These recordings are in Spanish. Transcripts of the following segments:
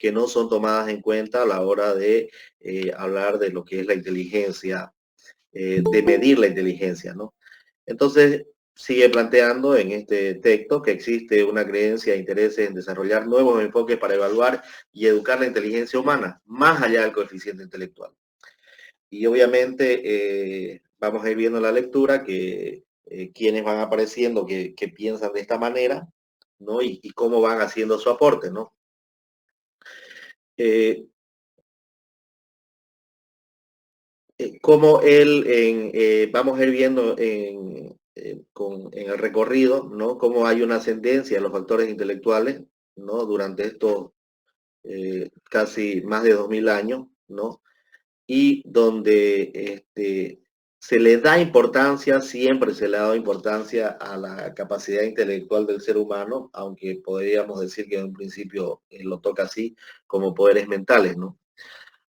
que no son tomadas en cuenta a la hora de hablar de lo que es la inteligencia, de medir la inteligencia, ¿no? Entonces, sigue planteando en este texto que existe una creencia e interés en desarrollar nuevos enfoques para evaluar y educar la inteligencia humana, más allá del coeficiente intelectual. Y obviamente vamos a ir viendo en la lectura que quienes van apareciendo que piensan de esta manera, ¿no? Y cómo van haciendo su aporte, ¿no? Eh, Como él, vamos a ir viendo en el recorrido, ¿no? Cómo hay una ascendencia en los factores intelectuales, ¿no? Durante estos casi más de 2000 años, ¿no? Y donde se le da importancia, siempre se le ha dado importancia a la capacidad intelectual del ser humano, aunque podríamos decir que en un principio lo toca así, como poderes mentales, ¿no?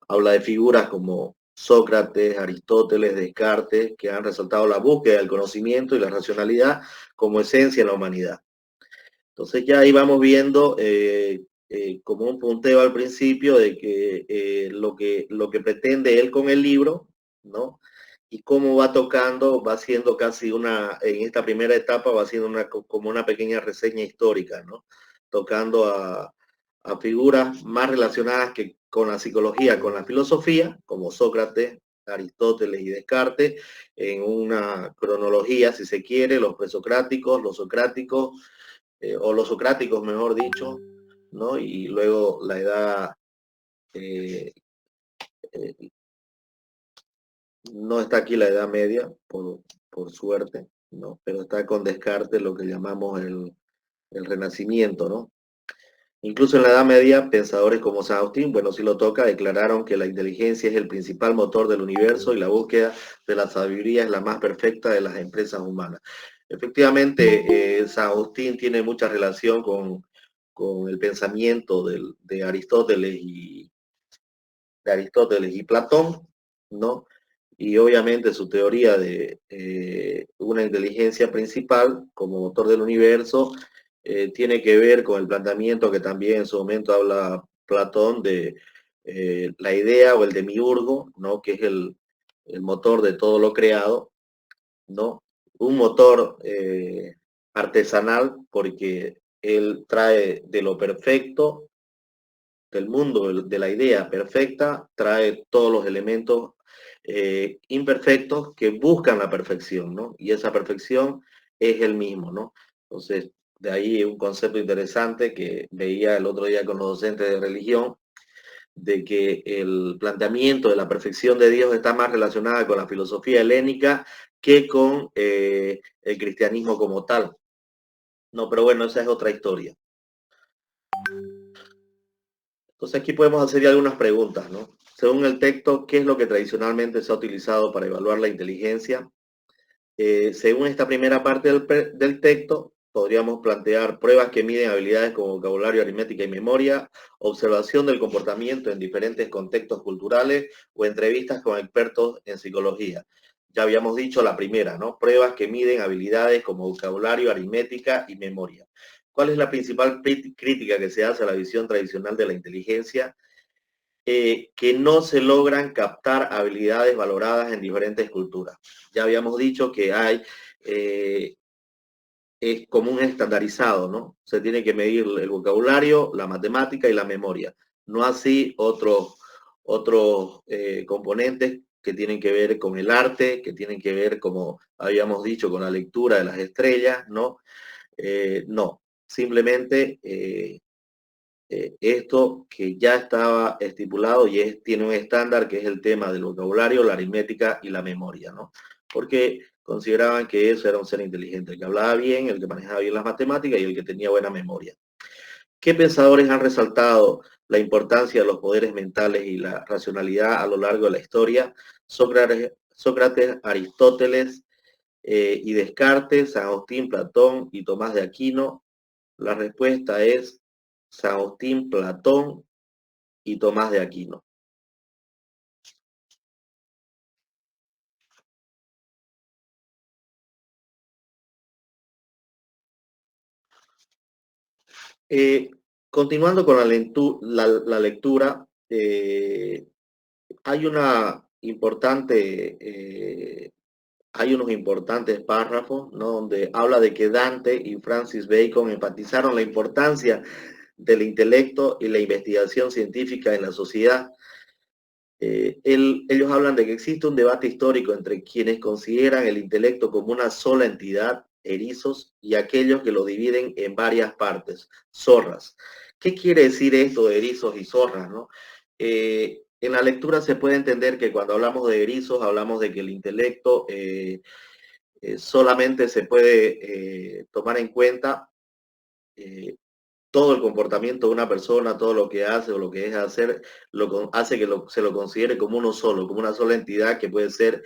Habla de figuras como Sócrates, Aristóteles, Descartes, que han resaltado la búsqueda del conocimiento y la racionalidad como esencia en la humanidad. Entonces ya ahí vamos viendo como un punteo al principio de que, lo que pretende él con el libro, ¿no? Y cómo va tocando, va siendo casi una, en esta primera etapa va siendo una, como una pequeña reseña histórica, ¿no? Tocando a figuras más relacionadas que con la psicología, con la filosofía, como Sócrates, Aristóteles y Descartes, en una cronología, si se quiere, los presocráticos, los socráticos, o los socráticos, mejor dicho, ¿no? Y luego la edad, eh, eh, no está aquí la Edad Media, por suerte, ¿no? Pero está con Descartes lo que llamamos el Renacimiento, ¿no? Incluso en la Edad Media, pensadores como San Agustín, bueno, sí lo toca, declararon que la inteligencia es el principal motor del universo y la búsqueda de la sabiduría es la más perfecta de las empresas humanas. Efectivamente, San Agustín tiene mucha relación con el pensamiento de Aristóteles y Platón, ¿no? Y obviamente su teoría de una inteligencia principal como motor del universo tiene que ver con el planteamiento que también en su momento habla Platón de la idea o el demiurgo, ¿no? Que es el motor de todo lo creado, ¿no? Un motor artesanal porque él trae de lo perfecto del mundo, de la idea perfecta, trae todos los elementos imperfectos que buscan la perfección, ¿no? Y esa perfección es el mismo, ¿no? Entonces, de ahí un concepto interesante que veía el otro día con los docentes de religión, de que el planteamiento de la perfección de Dios está más relacionada con la filosofía helénica que con el cristianismo como tal. No, pero bueno, esa es otra historia. Entonces aquí podemos hacer ya algunas preguntas, ¿no? Según el texto, ¿qué es lo que tradicionalmente se ha utilizado para evaluar la inteligencia? Según esta primera parte del texto, podríamos plantear pruebas que miden habilidades como vocabulario, aritmética y memoria, observación del comportamiento en diferentes contextos culturales o entrevistas con expertos en psicología. Ya habíamos dicho la primera, ¿no? Pruebas que miden habilidades como vocabulario, aritmética y memoria. ¿Cuál es la principal crítica que se hace a la visión tradicional de la inteligencia? Que no se logran captar habilidades valoradas en diferentes culturas. Ya habíamos dicho que hay, es como un estandarizado, ¿no? Se tiene que medir el vocabulario, la matemática y la memoria. No así otros componentes que tienen que ver con el arte, que tienen que ver, como habíamos dicho, con la lectura de las estrellas, ¿no? No, simplemente esto que ya estaba estipulado y tiene un estándar que es el tema del vocabulario, la aritmética y la memoria, ¿no? Porque consideraban que eso era un ser inteligente, el que hablaba bien, el que manejaba bien las matemáticas y el que tenía buena memoria. ¿Qué pensadores han resaltado la importancia de los poderes mentales y la racionalidad a lo largo de la historia? Sócrates, Aristóteles y Descartes, San Agustín, Platón y Tomás de Aquino. La respuesta es San Agustín, Platón y Tomás de Aquino. Continuando con la lectura, hay una importante, hay unos importantes párrafos, ¿no? Donde habla de que Dante y Francis Bacon enfatizaron la importancia del intelecto y la investigación científica en la sociedad. Ellos hablan de que existe un debate histórico entre quienes consideran el intelecto como una sola entidad, erizos, y aquellos que lo dividen en varias partes, zorras. ¿Qué quiere decir esto de erizos y zorras, no? En la lectura se puede entender que cuando hablamos de erizos hablamos de que el intelecto solamente se puede tomar en cuenta eh, todo el comportamiento de una persona, todo lo que hace o lo que deja de hacer, hace que se lo considere como uno solo, como una sola entidad que puede ser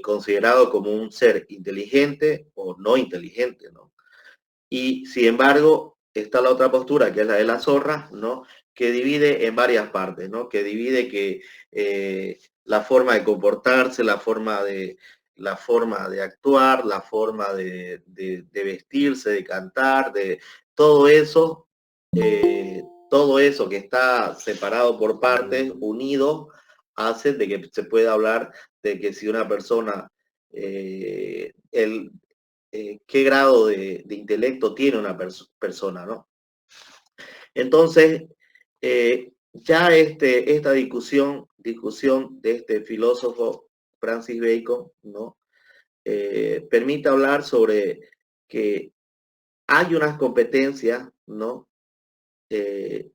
considerado como un ser inteligente o no inteligente, ¿no? Y sin embargo, está la otra postura, que es la de la zorra, ¿no? Que divide en varias partes, ¿no? Que divide que la forma de comportarse, la forma de actuar, la forma de vestirse, de cantar, de eh, todo eso que está separado por partes, unido, hace de que se pueda hablar de que si una persona, el, qué grado de intelecto tiene una persona, ¿no? Entonces, ya esta discusión de este filósofo Francis Bacon, ¿no? Permite hablar sobre que hay unas competencias, ¿no? Eh,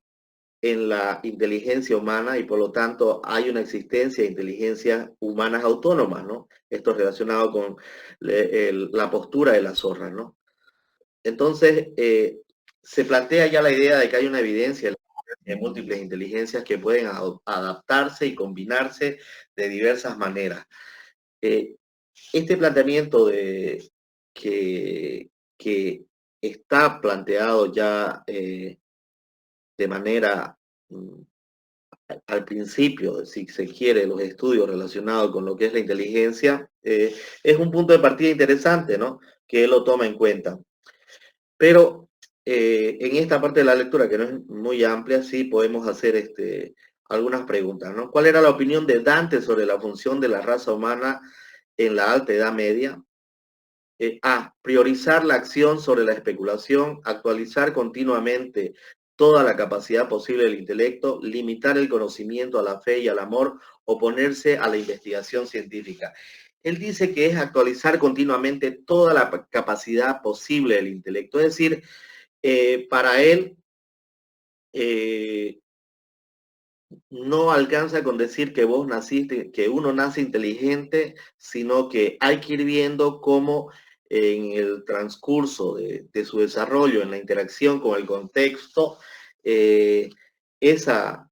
en la inteligencia humana y por lo tanto hay una existencia de inteligencias humanas autónomas, ¿no? Esto es relacionado con la postura de la zorra, ¿no? Entonces, se plantea ya la idea de que hay una evidencia de múltiples inteligencias que pueden adaptarse y combinarse de diversas maneras. Eh, este planteamiento que está planteado ya de manera al principio, si se quiere, los estudios relacionados con lo que es la inteligencia, es un punto de partida interesante, ¿no? Que él lo toma en cuenta. Pero en esta parte de la lectura, que no es muy amplia, sí podemos hacer algunas preguntas, ¿no? ¿Cuál era la opinión de Dante sobre la función de la raza humana en la Alta Edad Media? A. Priorizar la acción sobre la especulación, actualizar continuamente toda la capacidad posible del intelecto, limitar el conocimiento a la fe y al amor, oponerse a la investigación científica. Él dice que es actualizar continuamente toda la capacidad posible del intelecto, es decir, para él eh, no alcanza con decir que vos naciste, que uno nace inteligente, sino que hay que ir viendo cómo en el transcurso de su desarrollo, en la interacción con el contexto, eh, esa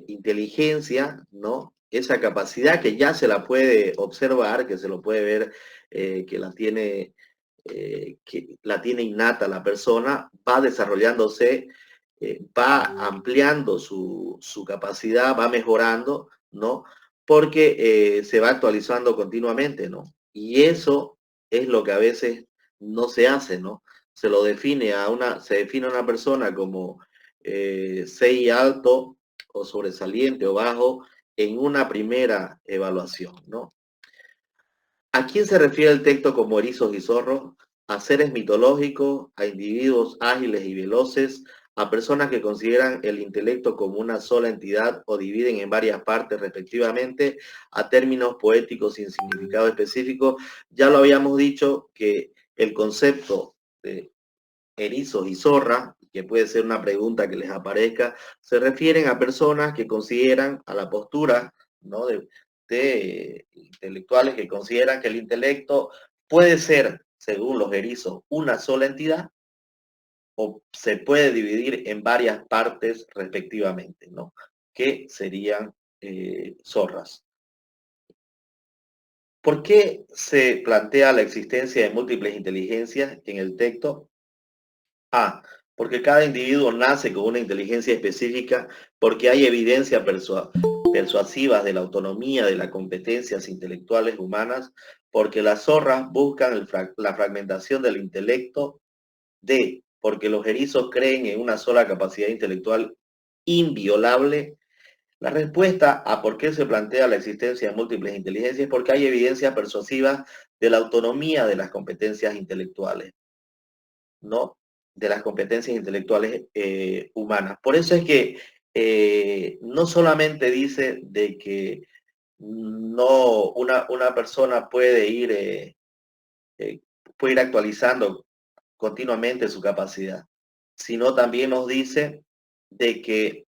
inteligencia, ¿no? Esa capacidad que ya se la puede observar, que se lo puede ver, que la tiene innata la persona, va desarrollándose, va ampliando su capacidad, va mejorando, ¿no? Porque se va actualizando continuamente, ¿no? Y eso es lo que a veces no se hace, ¿no? Se define a una persona como 6 alto o sobresaliente o bajo en una primera evaluación, ¿no? ¿A quién se refiere el texto como erizos y zorros? A seres mitológicos, a individuos ágiles y veloces, a personas que consideran el intelecto como una sola entidad o dividen en varias partes respectivamente, a términos poéticos sin significado específico. Ya lo habíamos dicho que el concepto de erizos y zorra, que puede ser una pregunta que les aparezca, se refieren a personas que consideran a la postura, ¿no? de intelectuales que consideran que el intelecto puede ser, según los erizos, una sola entidad o se puede dividir en varias partes respectivamente, ¿no? Que serían zorras. ¿Por qué se plantea la existencia de múltiples inteligencias en el texto? A, porque cada individuo nace con una inteligencia específica, porque hay evidencia persuasivas de la autonomía de las competencias intelectuales humanas, porque las zorras buscan la fragmentación del intelecto. D, porque los erizos creen en una sola capacidad intelectual inviolable? La respuesta a por qué se plantea la existencia de múltiples inteligencias es porque hay evidencia persuasiva de la autonomía de las competencias intelectuales, ¿no? De las competencias intelectuales humanas. Por eso es que no solamente dice de que no una persona eh, puede ir actualizando continuamente su capacidad, sino también nos dice de que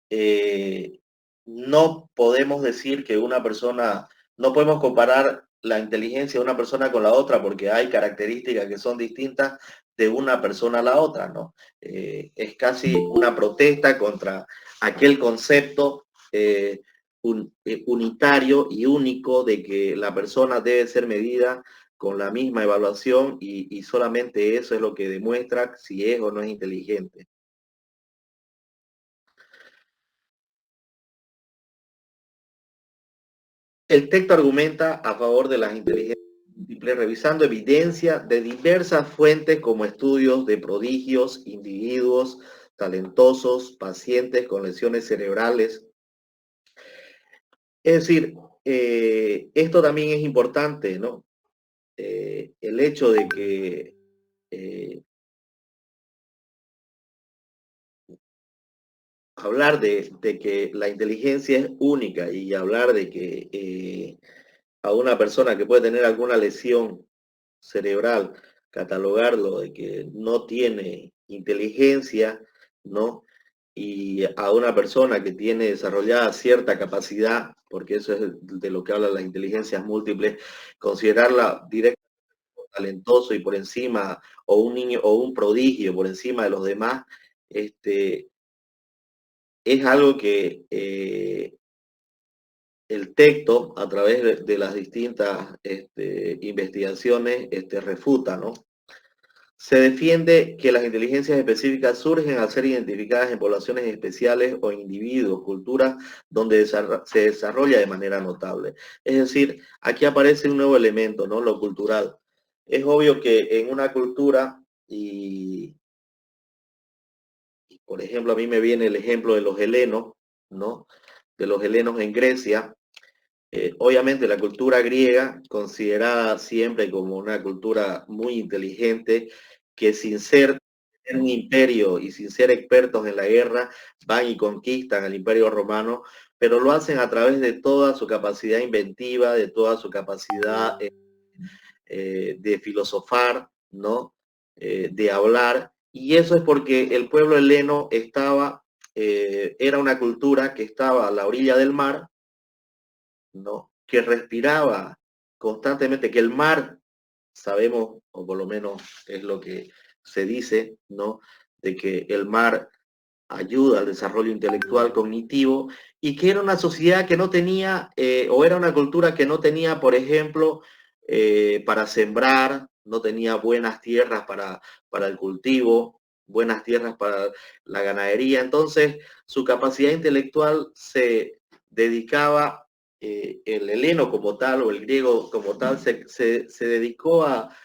eh, no podemos decir que una persona, no podemos comparar la inteligencia de una persona con la otra porque hay características que son distintas de una persona a la otra, ¿no? Es casi una protesta contra aquel concepto unitario y único de que la persona debe ser medida con la misma evaluación y solamente eso es lo que demuestra si es o no es inteligente. El texto argumenta a favor de las inteligencias múltiples, revisando evidencia de diversas fuentes como estudios de prodigios, individuos talentosos, pacientes con lesiones cerebrales. Es decir, esto también es importante, ¿no? El hecho de que eh, hablar de que la inteligencia es única y hablar de que a una persona que puede tener alguna lesión cerebral, catalogarlo de que no tiene inteligencia, ¿no? Y a una persona que tiene desarrollada cierta capacidad, porque eso es de lo que hablan las inteligencias múltiples, considerarla directamente talentoso y por encima, o un niño o un prodigio por encima de los demás, este, es algo que el texto, a través de las distintas investigaciones, refuta, ¿no? Se defiende que las inteligencias específicas surgen al ser identificadas en poblaciones especiales o individuos, culturas donde se desarrolla de manera notable. Es decir, aquí aparece un nuevo elemento, ¿no? Lo cultural. Es obvio que en una cultura, y por ejemplo, a mí me viene el ejemplo de los helenos, ¿no? De los helenos en Grecia. Obviamente la cultura griega, considerada siempre como una cultura muy inteligente, que sin ser un imperio y sin ser expertos en la guerra, van y conquistan al imperio romano, pero lo hacen a través de toda su capacidad inventiva, de toda su capacidad de filosofar, ¿no? De hablar, y eso es porque el pueblo heleno era una cultura que estaba a la orilla del mar, ¿no? Que respiraba constantemente, que el mar, sabemos, o por lo menos es lo que se dice, ¿no? De que el mar ayuda al desarrollo intelectual cognitivo y que era una sociedad que no tenía, o era una cultura que no tenía, por ejemplo, para sembrar, no tenía buenas tierras para el cultivo, buenas tierras para la ganadería. Entonces, su capacidad intelectual se dedicaba, el heleno como tal o el griego como tal, se dedicó a,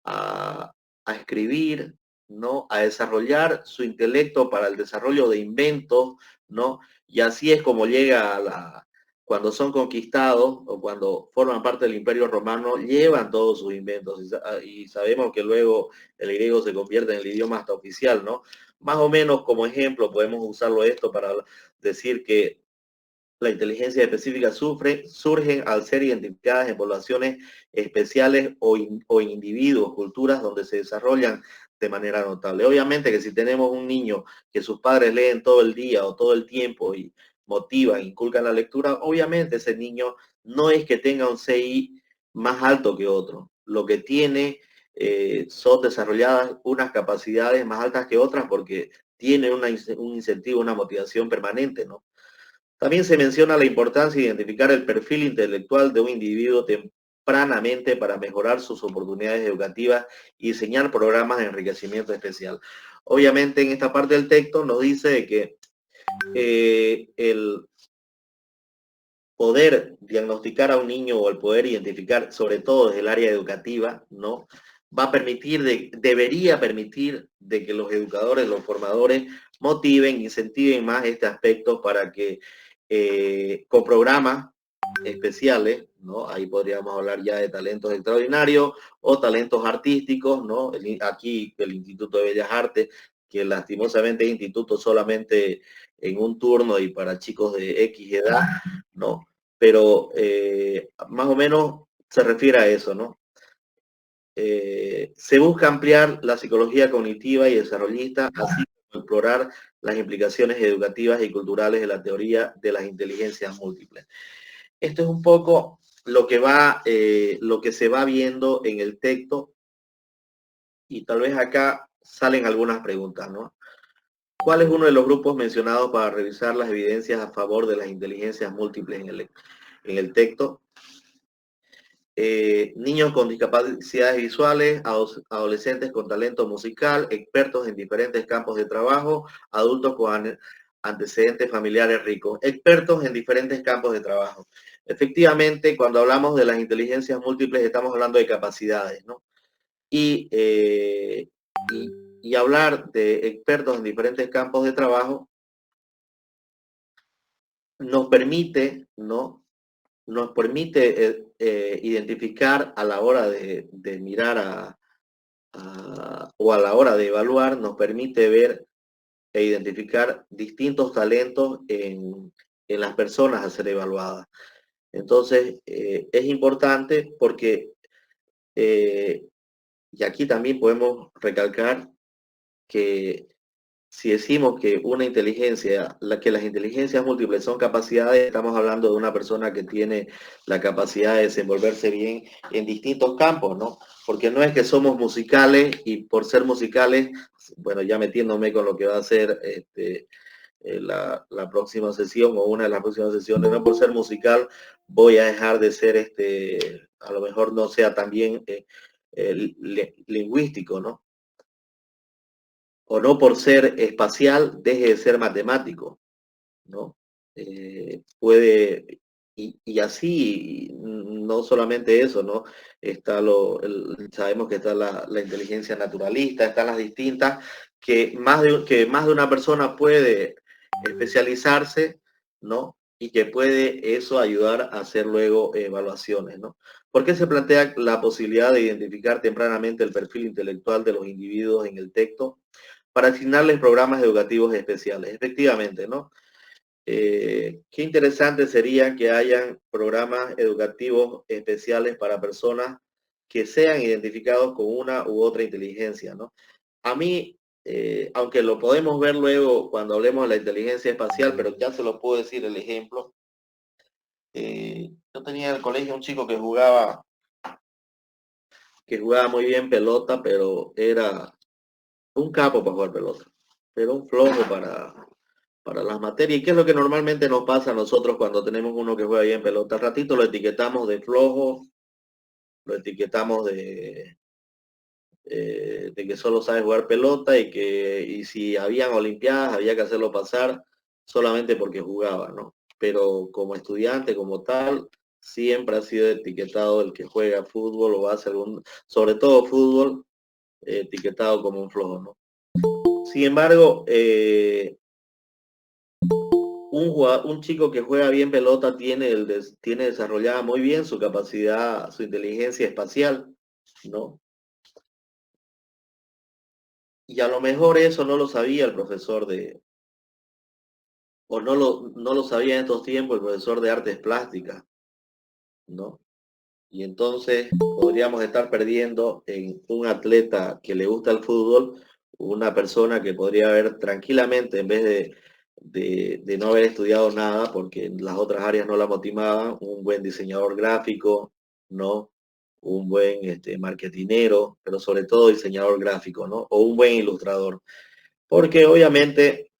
a escribir, ¿no? A desarrollar su intelecto para el desarrollo de inventos, ¿no? Y así es como llega cuando son conquistados o cuando forman parte del Imperio Romano, llevan todos sus inventos y sabemos que luego el griego se convierte en el idioma hasta oficial, ¿no? Más o menos como ejemplo podemos usarlo esto para decir que la inteligencia específica surgen al ser identificadas en poblaciones especiales o en individuos, culturas donde se desarrollan de manera notable. Obviamente que si tenemos un niño que sus padres leen todo el día o todo el tiempo y motivan, inculcan la lectura, obviamente ese niño no es que tenga un CI más alto que otro. Lo que tiene son desarrolladas unas capacidades más altas que otras porque tiene un incentivo, una motivación permanente, ¿no? También se menciona la importancia de identificar el perfil intelectual de un individuo tempranamente para mejorar sus oportunidades educativas y diseñar programas de enriquecimiento especial. Obviamente en esta parte del texto nos dice que el poder diagnosticar a un niño o el poder identificar, sobre todo desde el área educativa, ¿no? va a permitir, debería permitir de que los educadores, los formadores motiven, incentiven más este aspecto para que con programas especiales, ¿no? Ahí podríamos hablar ya de talentos extraordinarios o talentos artísticos, ¿no? Aquí el Instituto de Bellas Artes, que lastimosamente es instituto solamente en un turno y para chicos de X edad, ¿no? Pero más o menos se refiere a eso, ¿no? Se busca ampliar la psicología cognitiva y desarrollista, así como explorar las implicaciones educativas y culturales de la teoría de las inteligencias múltiples. Esto es un poco lo que se va viendo en el texto y tal vez acá salen algunas preguntas, ¿no? ¿Cuál es uno de los grupos mencionados para revisar las evidencias a favor de las inteligencias múltiples en el texto? Niños con discapacidades visuales, adolescentes con talento musical, expertos en diferentes campos de trabajo, adultos con antecedentes familiares ricos, expertos en diferentes campos de trabajo. Efectivamente, cuando hablamos de las inteligencias múltiples, estamos hablando de capacidades, ¿no? Y, eh, y, y hablar de expertos en diferentes campos de trabajo nos permite, ¿no? Nos permite identificar a la hora de mirar o a la hora de evaluar, nos permite ver e identificar distintos talentos en las personas a ser evaluadas. Entonces, es importante porque, y aquí también podemos recalcar que si decimos que una inteligencia, que las inteligencias múltiples son capacidades, estamos hablando de una persona que tiene la capacidad de desenvolverse bien en distintos campos, ¿no? Porque no es que somos musicales y por ser musicales, bueno, ya metiéndome con lo que va a ser la próxima sesión o una de las próximas sesiones, no por ser musical voy a dejar de ser, a lo mejor no sea también lingüístico, ¿no? O no por ser espacial deje de ser matemático, ¿no? Puede, y así, no solamente eso, ¿no? Sabemos que está la inteligencia naturalista, están las distintas, que más de una persona puede especializarse, ¿no? Y que puede eso ayudar a hacer luego evaluaciones, ¿no? ¿Por qué se plantea la posibilidad de identificar tempranamente el perfil intelectual de los individuos en el texto para asignarles programas educativos especiales? Efectivamente, ¿no? Qué interesante sería que hayan programas educativos especiales para personas que sean identificados con una u otra inteligencia, ¿no? A mí, aunque lo podemos ver luego cuando hablemos de la inteligencia espacial, pero ya se lo puedo decir el ejemplo. Yo tenía en el colegio un chico que jugaba muy bien pelota, pero era un capo para jugar pelota, pero un flojo para las materias. ¿Y qué es lo que normalmente nos pasa a nosotros cuando tenemos uno que juega bien pelota? Al ratito lo etiquetamos de flojo, lo etiquetamos de que solo sabe jugar pelota y si habían olimpiadas había que hacerlo pasar solamente porque jugaba, ¿no? Pero como estudiante, como tal, siempre ha sido etiquetado el que juega fútbol o hace algún, sobre todo fútbol, etiquetado como un flojo, ¿no? Sin embargo, un chico que juega bien pelota tiene desarrollada muy bien su capacidad, su inteligencia espacial, ¿no? Y a lo mejor eso no lo sabía el profesor o no lo sabía en estos tiempos el profesor de artes plásticas, ¿no? Y entonces podríamos estar perdiendo en un atleta que le gusta el fútbol, una persona que podría haber tranquilamente, en vez de no haber estudiado nada, porque las otras áreas no la motivaban, un buen diseñador gráfico, ¿no? Un buen marketinero, pero sobre todo diseñador gráfico, ¿no? O un buen ilustrador. Porque obviamente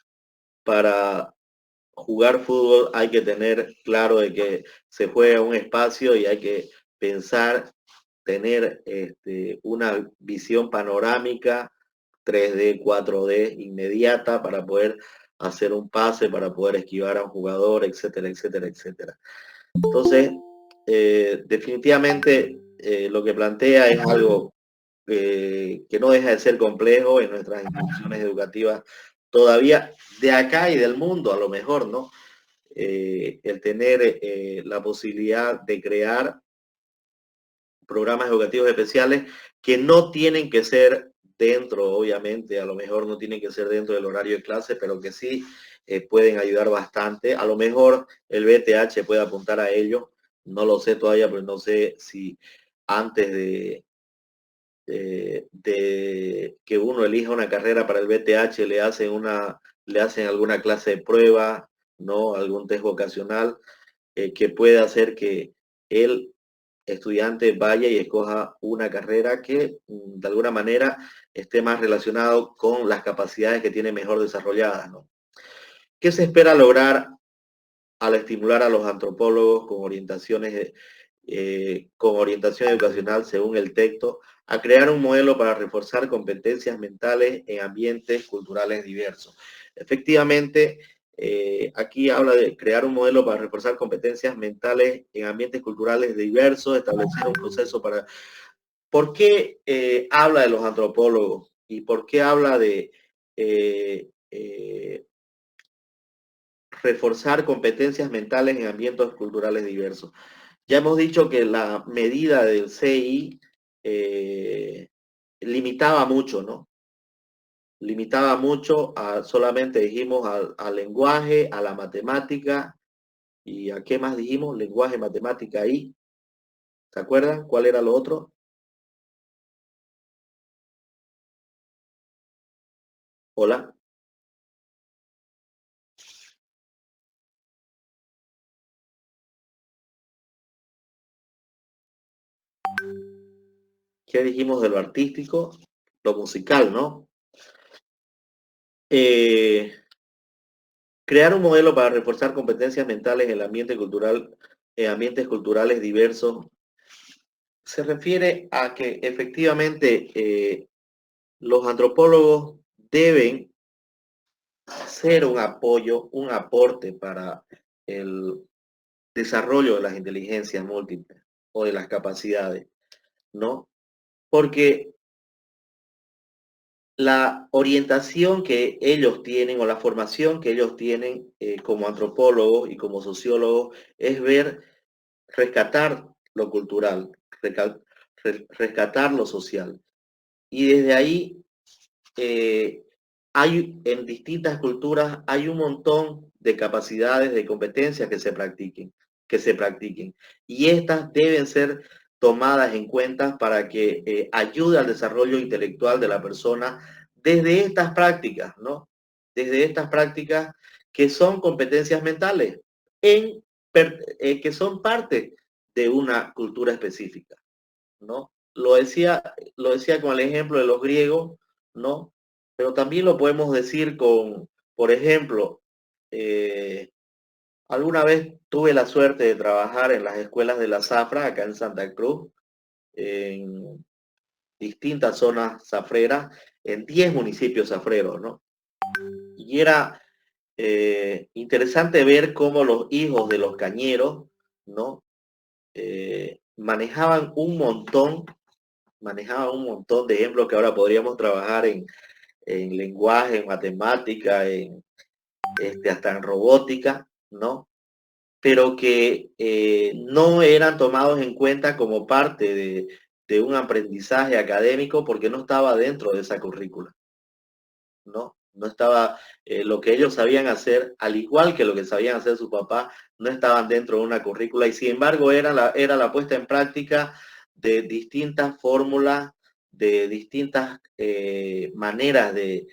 para jugar fútbol hay que tener claro de que se juega un espacio y hay que pensar, tener una visión panorámica 3D, 4D inmediata para poder hacer un pase, para poder esquivar a un jugador, etcétera, etcétera, etcétera. Entonces, definitivamente lo que plantea es algo que no deja de ser complejo en nuestras instituciones educativas todavía de acá y del mundo, a lo mejor, ¿no? El tener la posibilidad de crear programas educativos especiales que no tienen que ser dentro, obviamente, a lo mejor no tienen que ser dentro del horario de clase, pero que sí pueden ayudar bastante. A lo mejor el BTH puede apuntar a ello, no lo sé todavía, pero no sé si antes de que uno elija una carrera para el BTH le hacen alguna clase de prueba, ¿no? Algún test vocacional que puede hacer que el estudiante vaya y escoja una carrera que de alguna manera esté más relacionado con las capacidades que tiene mejor desarrolladas, ¿no? ¿Qué se espera lograr al estimular a los antropólogos con orientación educacional según el texto, a crear un modelo para reforzar competencias mentales en ambientes culturales diversos? Efectivamente, aquí habla de crear un modelo para reforzar competencias mentales en ambientes culturales diversos, establecer un proceso para... ¿Por qué habla de los antropólogos? ¿Y por qué habla de reforzar competencias mentales en ambientes culturales diversos? Ya hemos dicho que la medida del CI limitaba mucho, ¿no? Limitaba mucho a, solamente dijimos al lenguaje, a la matemática y a qué más dijimos, lenguaje, matemática y, ¿se acuerdan? ¿Cuál era lo otro? Hola, ¿qué dijimos de lo artístico? Lo musical, ¿no? Eh, Crear un modelo para reforzar competencias mentales en el ambiente cultural, en ambientes culturales diversos, se refiere a que efectivamente los antropólogos deben ser un apoyo, un aporte para el desarrollo de las inteligencias múltiples o de las capacidades, ¿no? Porque la orientación que ellos tienen o la formación que ellos tienen como antropólogos y como sociólogos es ver, rescatar lo cultural, rescatar lo social. Y desde ahí hay en distintas culturas hay un montón de capacidades, de competencias que se practiquen. Y estas deben ser tomadas en cuenta para que ayude al desarrollo intelectual de la persona desde estas prácticas, ¿no? Desde estas prácticas que son competencias mentales, que son parte de una cultura específica, ¿no? Lo decía con el ejemplo de los griegos, ¿no? Pero también lo podemos decir con, por ejemplo, eh, alguna vez tuve la suerte de trabajar en las escuelas de la zafra acá en Santa Cruz, en distintas zonas zafreras, en 10 municipios zafreros, ¿no? Y era interesante ver cómo los hijos de los cañeros, ¿no? Manejaban un montón de ejemplos que ahora podríamos trabajar en lenguaje, en matemática, hasta en robótica, ¿no? Pero que no eran tomados en cuenta como parte de un aprendizaje académico porque no estaba dentro de esa currícula, ¿no? No estaba lo que ellos sabían hacer, al igual que lo que sabían hacer sus papás, no estaban dentro de una currícula y sin embargo era la puesta en práctica de distintas fórmulas, de distintas maneras de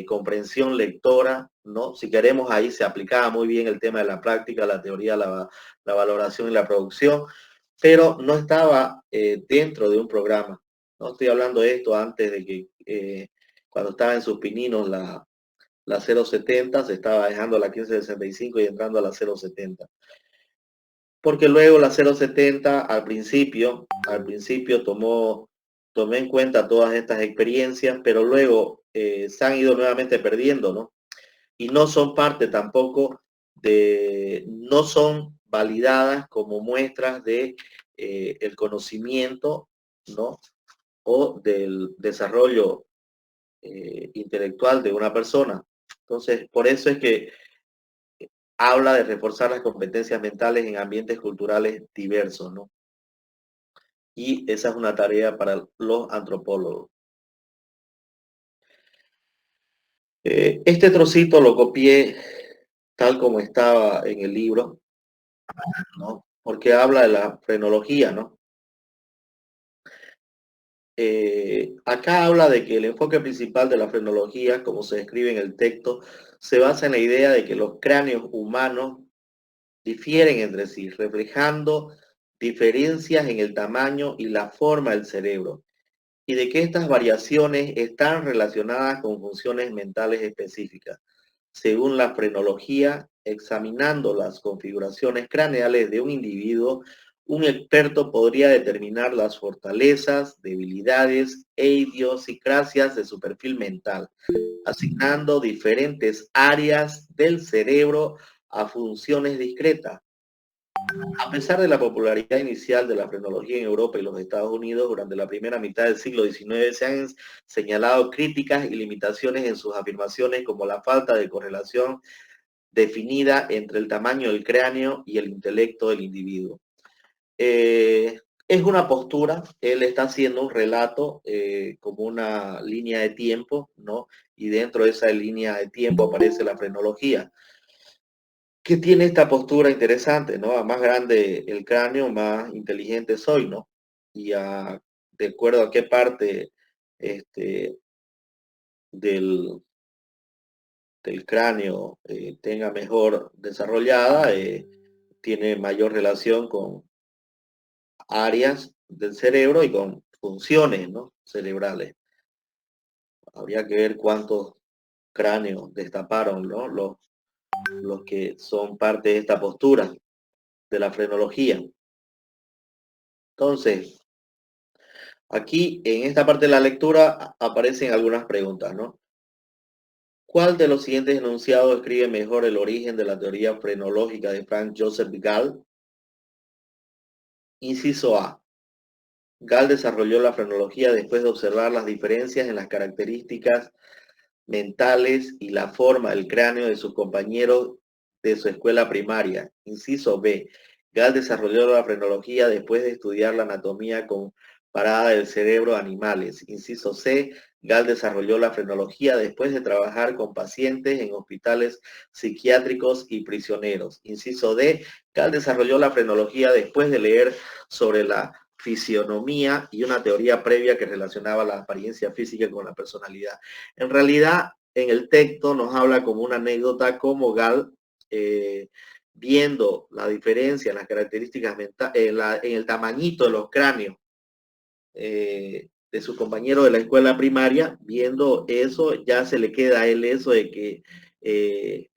comprensión lectora, ¿no? Si queremos, ahí se aplicaba muy bien el tema de la práctica, la teoría, la valoración y la producción, pero no estaba dentro de un programa. No estoy hablando de esto antes de que cuando estaba en sus pininos la 070, se estaba dejando la 1565 y entrando a la 070. Porque luego la 070 al principio tomé en cuenta todas estas experiencias, pero luego se han ido nuevamente perdiendo, ¿no? Y no son parte tampoco no son validadas como muestras de el conocimiento, ¿no? o del desarrollo intelectual de una persona. Entonces, por eso es que habla de reforzar las competencias mentales en ambientes culturales diversos, ¿no? Y esa es una tarea para los antropólogos. Este trocito lo copié tal como estaba en el libro, ¿no? Porque habla de la frenología, ¿no? Acá habla de que el enfoque principal de la frenología, como se describe en el texto, se basa en la idea de que los cráneos humanos difieren entre sí, reflejando diferencias en el tamaño y la forma del cerebro, y de que estas variaciones están relacionadas con funciones mentales específicas. Según la frenología, examinando las configuraciones craneales de un individuo, un experto podría determinar las fortalezas, debilidades e idiosincrasias de su perfil mental, asignando diferentes áreas del cerebro a funciones discretas. A pesar de la popularidad inicial de la frenología en Europa y los Estados Unidos, durante la primera mitad del siglo XIX se han señalado críticas y limitaciones en sus afirmaciones, como la falta de correlación definida entre el tamaño del cráneo y el intelecto del individuo. Es una postura, él está haciendo un relato como una línea de tiempo, ¿no? Y dentro de esa línea de tiempo aparece la frenología, que tiene esta postura interesante, ¿no? A más grande el cráneo, más inteligente soy, ¿no? Y de acuerdo a qué parte este, del, del cráneo tenga mejor desarrollada, tiene mayor relación con áreas del cerebro y con funciones, ¿no? Cerebrales. Habría que ver cuántos cráneos destaparon, ¿no? Los que son parte de esta postura de la frenología. Entonces, aquí en esta parte de la lectura aparecen algunas preguntas, ¿no? ¿Cuál de los siguientes enunciados describe mejor el origen de la teoría frenológica de Frank Joseph Gall? Inciso A. Gall desarrolló la frenología después de observar las diferencias en las características mentales y la forma del cráneo de sus compañeros de su escuela primaria. Inciso B. Gall desarrolló la frenología después de estudiar la anatomía comparada del cerebro de animales. Inciso C. Gall desarrolló la frenología después de trabajar con pacientes en hospitales psiquiátricos y prisioneros. Inciso D. Gall desarrolló la frenología después de leer sobre la fisionomía y una teoría previa que relacionaba la apariencia física con la personalidad. En realidad, en el texto nos habla como una anécdota como Gall, viendo la diferencia en las características mentales, en el tamañito de los cráneos de sus compañeros de la escuela primaria, viendo eso, ya se le queda a él eso de que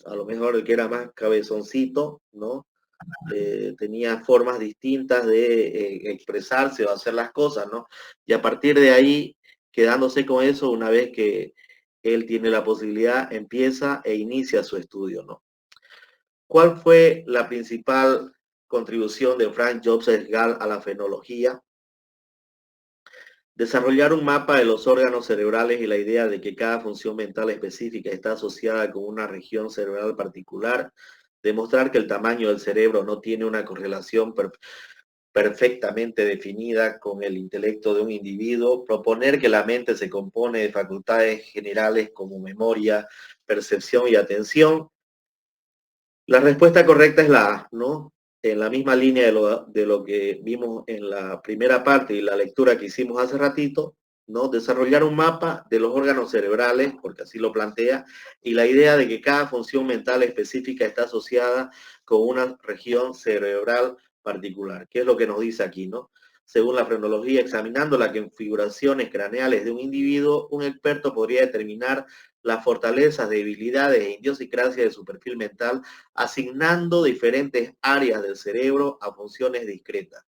a lo mejor el que era más cabezoncito, ¿no? Tenía formas distintas de expresarse o hacer las cosas, ¿no? Y a partir de ahí, quedándose con eso, una vez que él tiene la posibilidad, empieza e inicia su estudio, ¿no? ¿Cuál fue la principal contribución de Frank Joseph Gall a la fenología? Desarrollar un mapa de los órganos cerebrales y la idea de que cada función mental específica está asociada con una región cerebral particular. Demostrar que el tamaño del cerebro no tiene una correlación perfectamente definida con el intelecto de un individuo. Proponer que la mente se compone de facultades generales como memoria, percepción y atención. La respuesta correcta es la A, ¿no? En la misma línea de lo que vimos en la primera parte y la lectura que hicimos hace ratito, ¿no? Desarrollar un mapa de los órganos cerebrales, porque así lo plantea, y la idea de que cada función mental específica está asociada con una región cerebral particular, que es lo que nos dice aquí, ¿no? Según la frenología, examinando las configuraciones craneales de un individuo, un experto podría determinar las fortalezas, debilidades e idiosincrasias de su perfil mental, asignando diferentes áreas del cerebro a funciones discretas.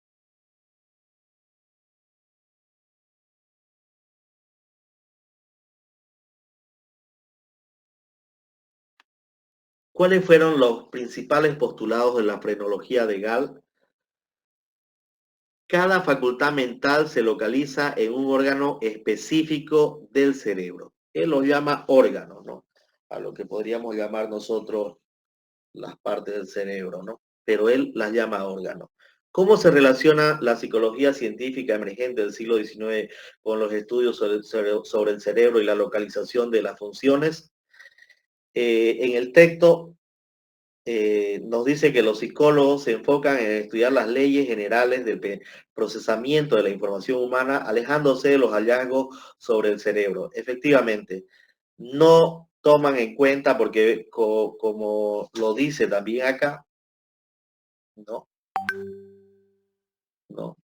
¿Cuáles fueron los principales postulados de la frenología de Gall? cada facultad mental se localiza en un órgano específico del cerebro. Él los llama órganos, ¿no? A lo que podríamos llamar nosotros las partes del cerebro, ¿no? Pero él las llama órganos. ¿Cómo se relaciona la psicología científica emergente del siglo XIX con los estudios sobre el cerebro y la localización de las funciones? En el texto nos dice que los psicólogos se enfocan en estudiar las leyes generales del procesamiento de la información humana, alejándose de los hallazgos sobre el cerebro. Efectivamente, no toman en cuenta, porque como lo dice también acá, no, no.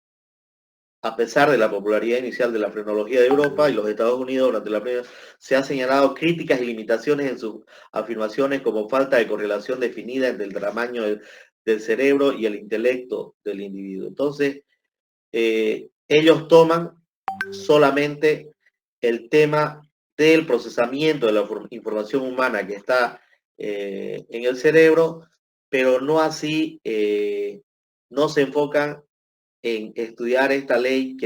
A pesar de la popularidad inicial de la frenología de Europa y los Estados Unidos durante la primera, se han señalado críticas y limitaciones en sus afirmaciones, como falta de correlación definida entre el tamaño del cerebro y el intelecto del individuo. Entonces, ellos toman solamente el tema del procesamiento de la información humana que está en el cerebro, pero no así, no se enfocan en estudiar esta ley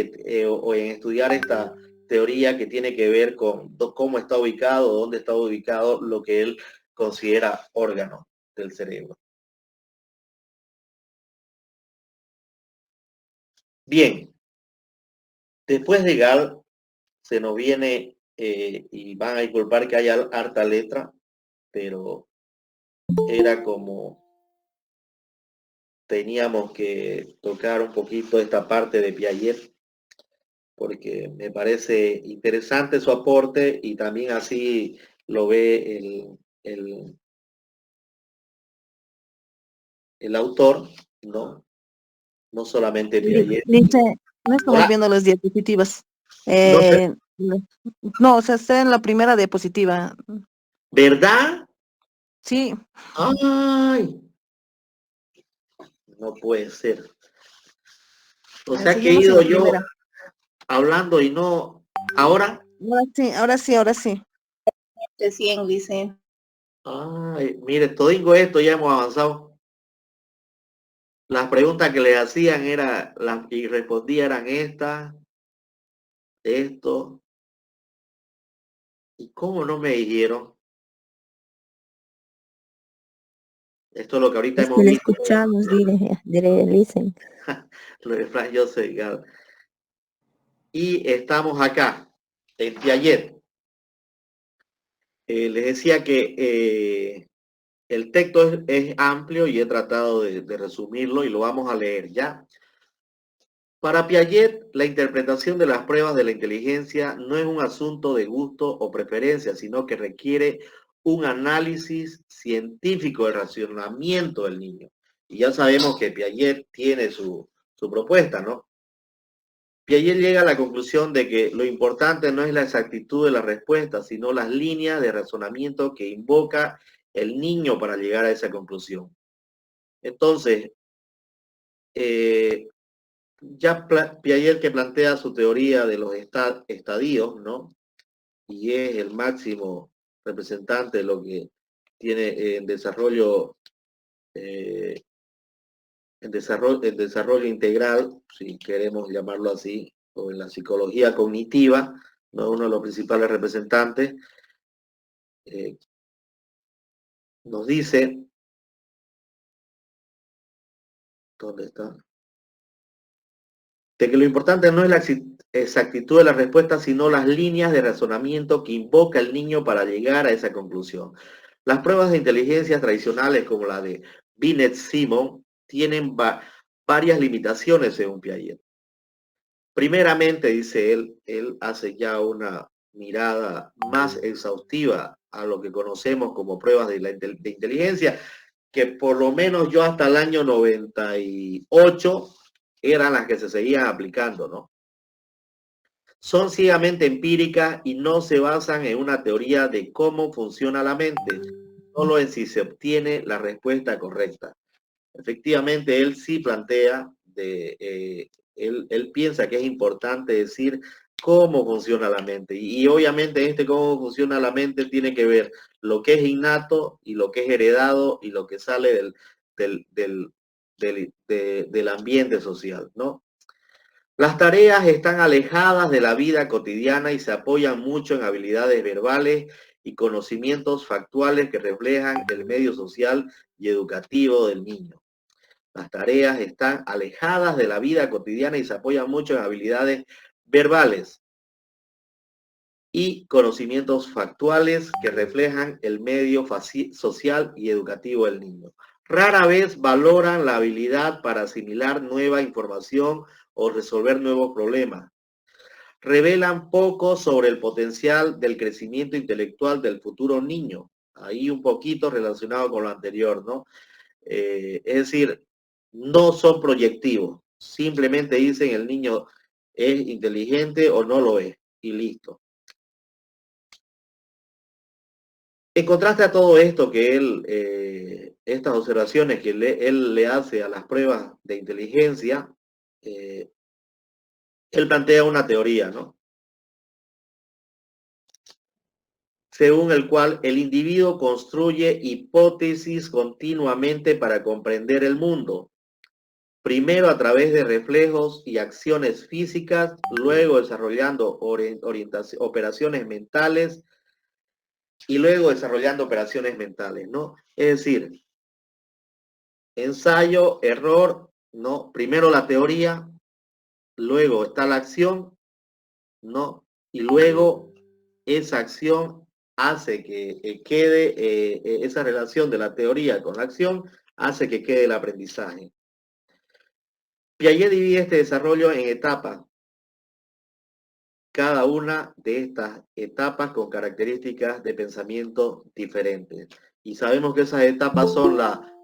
o en estudiar esta teoría que tiene que ver con cómo está ubicado, dónde está ubicado lo que él considera órgano del cerebro. Bien, después de Gall se nos viene, y van a disculpar que haya harta letra, pero era como teníamos que tocar un poquito esta parte de Piaget, porque me parece interesante su aporte y también así lo ve el autor, ¿no? No solamente Piaget. Dice, no estamos Hola, viendo las diapositivas. no sé, No, o sea, está en la primera diapositiva. ¿verdad? Sí, Ay, no puede ser. O sea que he seguimos en ido la yo primera. hablando y no. Ahora, Ahora sí, ahora sí, ahora sí. Recién dice. ay, mire, todo esto ya hemos avanzado. Las preguntas que les hacían y respondía eran estas, esto. ¿Y cómo no me dijeron? Esto es lo que ahorita Es que hemos le visto. escuchamos, dicen. Lo de Frank Joseph Gall. Y estamos acá, en Piaget. Les decía que el texto es amplio y he tratado de resumirlo y lo vamos a leer ya. Para Piaget, la interpretación de las pruebas de la inteligencia no es un asunto de gusto o preferencia, sino que requiere un análisis científico del racionamiento del niño. Y ya sabemos que Piaget tiene su propuesta, ¿no? Piaget llega a la conclusión de que lo importante no es la exactitud de la respuesta, sino las líneas de razonamiento que invoca el niño para llegar a esa conclusión. Entonces, ya Piaget, que plantea su teoría de los estadios, ¿no? Y es el máximo representante de lo que tiene eh, en desarrollo integral, si queremos llamarlo así, o en la psicología cognitiva, ¿no? Uno de los principales representantes, eh, nos dice, ¿dónde está? De que lo importante no es la exactitud de la respuesta, sino las líneas de razonamiento que invoca el niño para llegar a esa conclusión. Las pruebas de inteligencia tradicionales, como la de Binet-Simon, tienen varias limitaciones según Piaget. Primeramente, dice él hace ya una mirada más exhaustiva a lo que conocemos como pruebas de inteligencia, que por lo menos yo hasta el año 98 eran las que se seguían aplicando, ¿no? Son ciegamente empíricas y no se basan en una teoría de cómo funciona la mente, solo en si se obtiene la respuesta correcta. Efectivamente, él sí plantea, él piensa que es importante decir cómo funciona la mente. Y obviamente cómo funciona la mente tiene que ver lo que es innato y lo que es heredado y lo que sale del ambiente social, ¿no? Las tareas están alejadas de la vida cotidiana y se apoyan mucho en habilidades verbales y conocimientos factuales que reflejan el medio social y educativo del niño. Las tareas están alejadas de la vida cotidiana y se apoyan mucho en habilidades verbales y conocimientos factuales que reflejan el medio social y educativo del niño. Rara vez valoran la habilidad para asimilar nueva información o resolver nuevos problemas. Revelan poco sobre el potencial del crecimiento intelectual del futuro niño. Ahí un poquito relacionado con lo anterior, ¿no? Es decir, no son proyectivos. Simplemente dicen el niño es inteligente o no lo es y listo. En contraste a todo esto que estas observaciones que él le hace a las pruebas de inteligencia, él plantea una teoría, ¿no? Según el cual el individuo construye hipótesis continuamente para comprender el mundo. Primero a través de reflejos y acciones físicas, luego desarrollando operaciones mentales y luego desarrollando operaciones mentales, ¿no? Es decir, ensayo, error, ¿no? Primero la teoría, luego está la acción, ¿no? Y luego esa acción hace que quede, esa relación de la teoría con la acción hace que quede el aprendizaje. Piaget divide este desarrollo en etapas, cada una de estas etapas con características de pensamiento diferentes. Y sabemos que esas etapas son la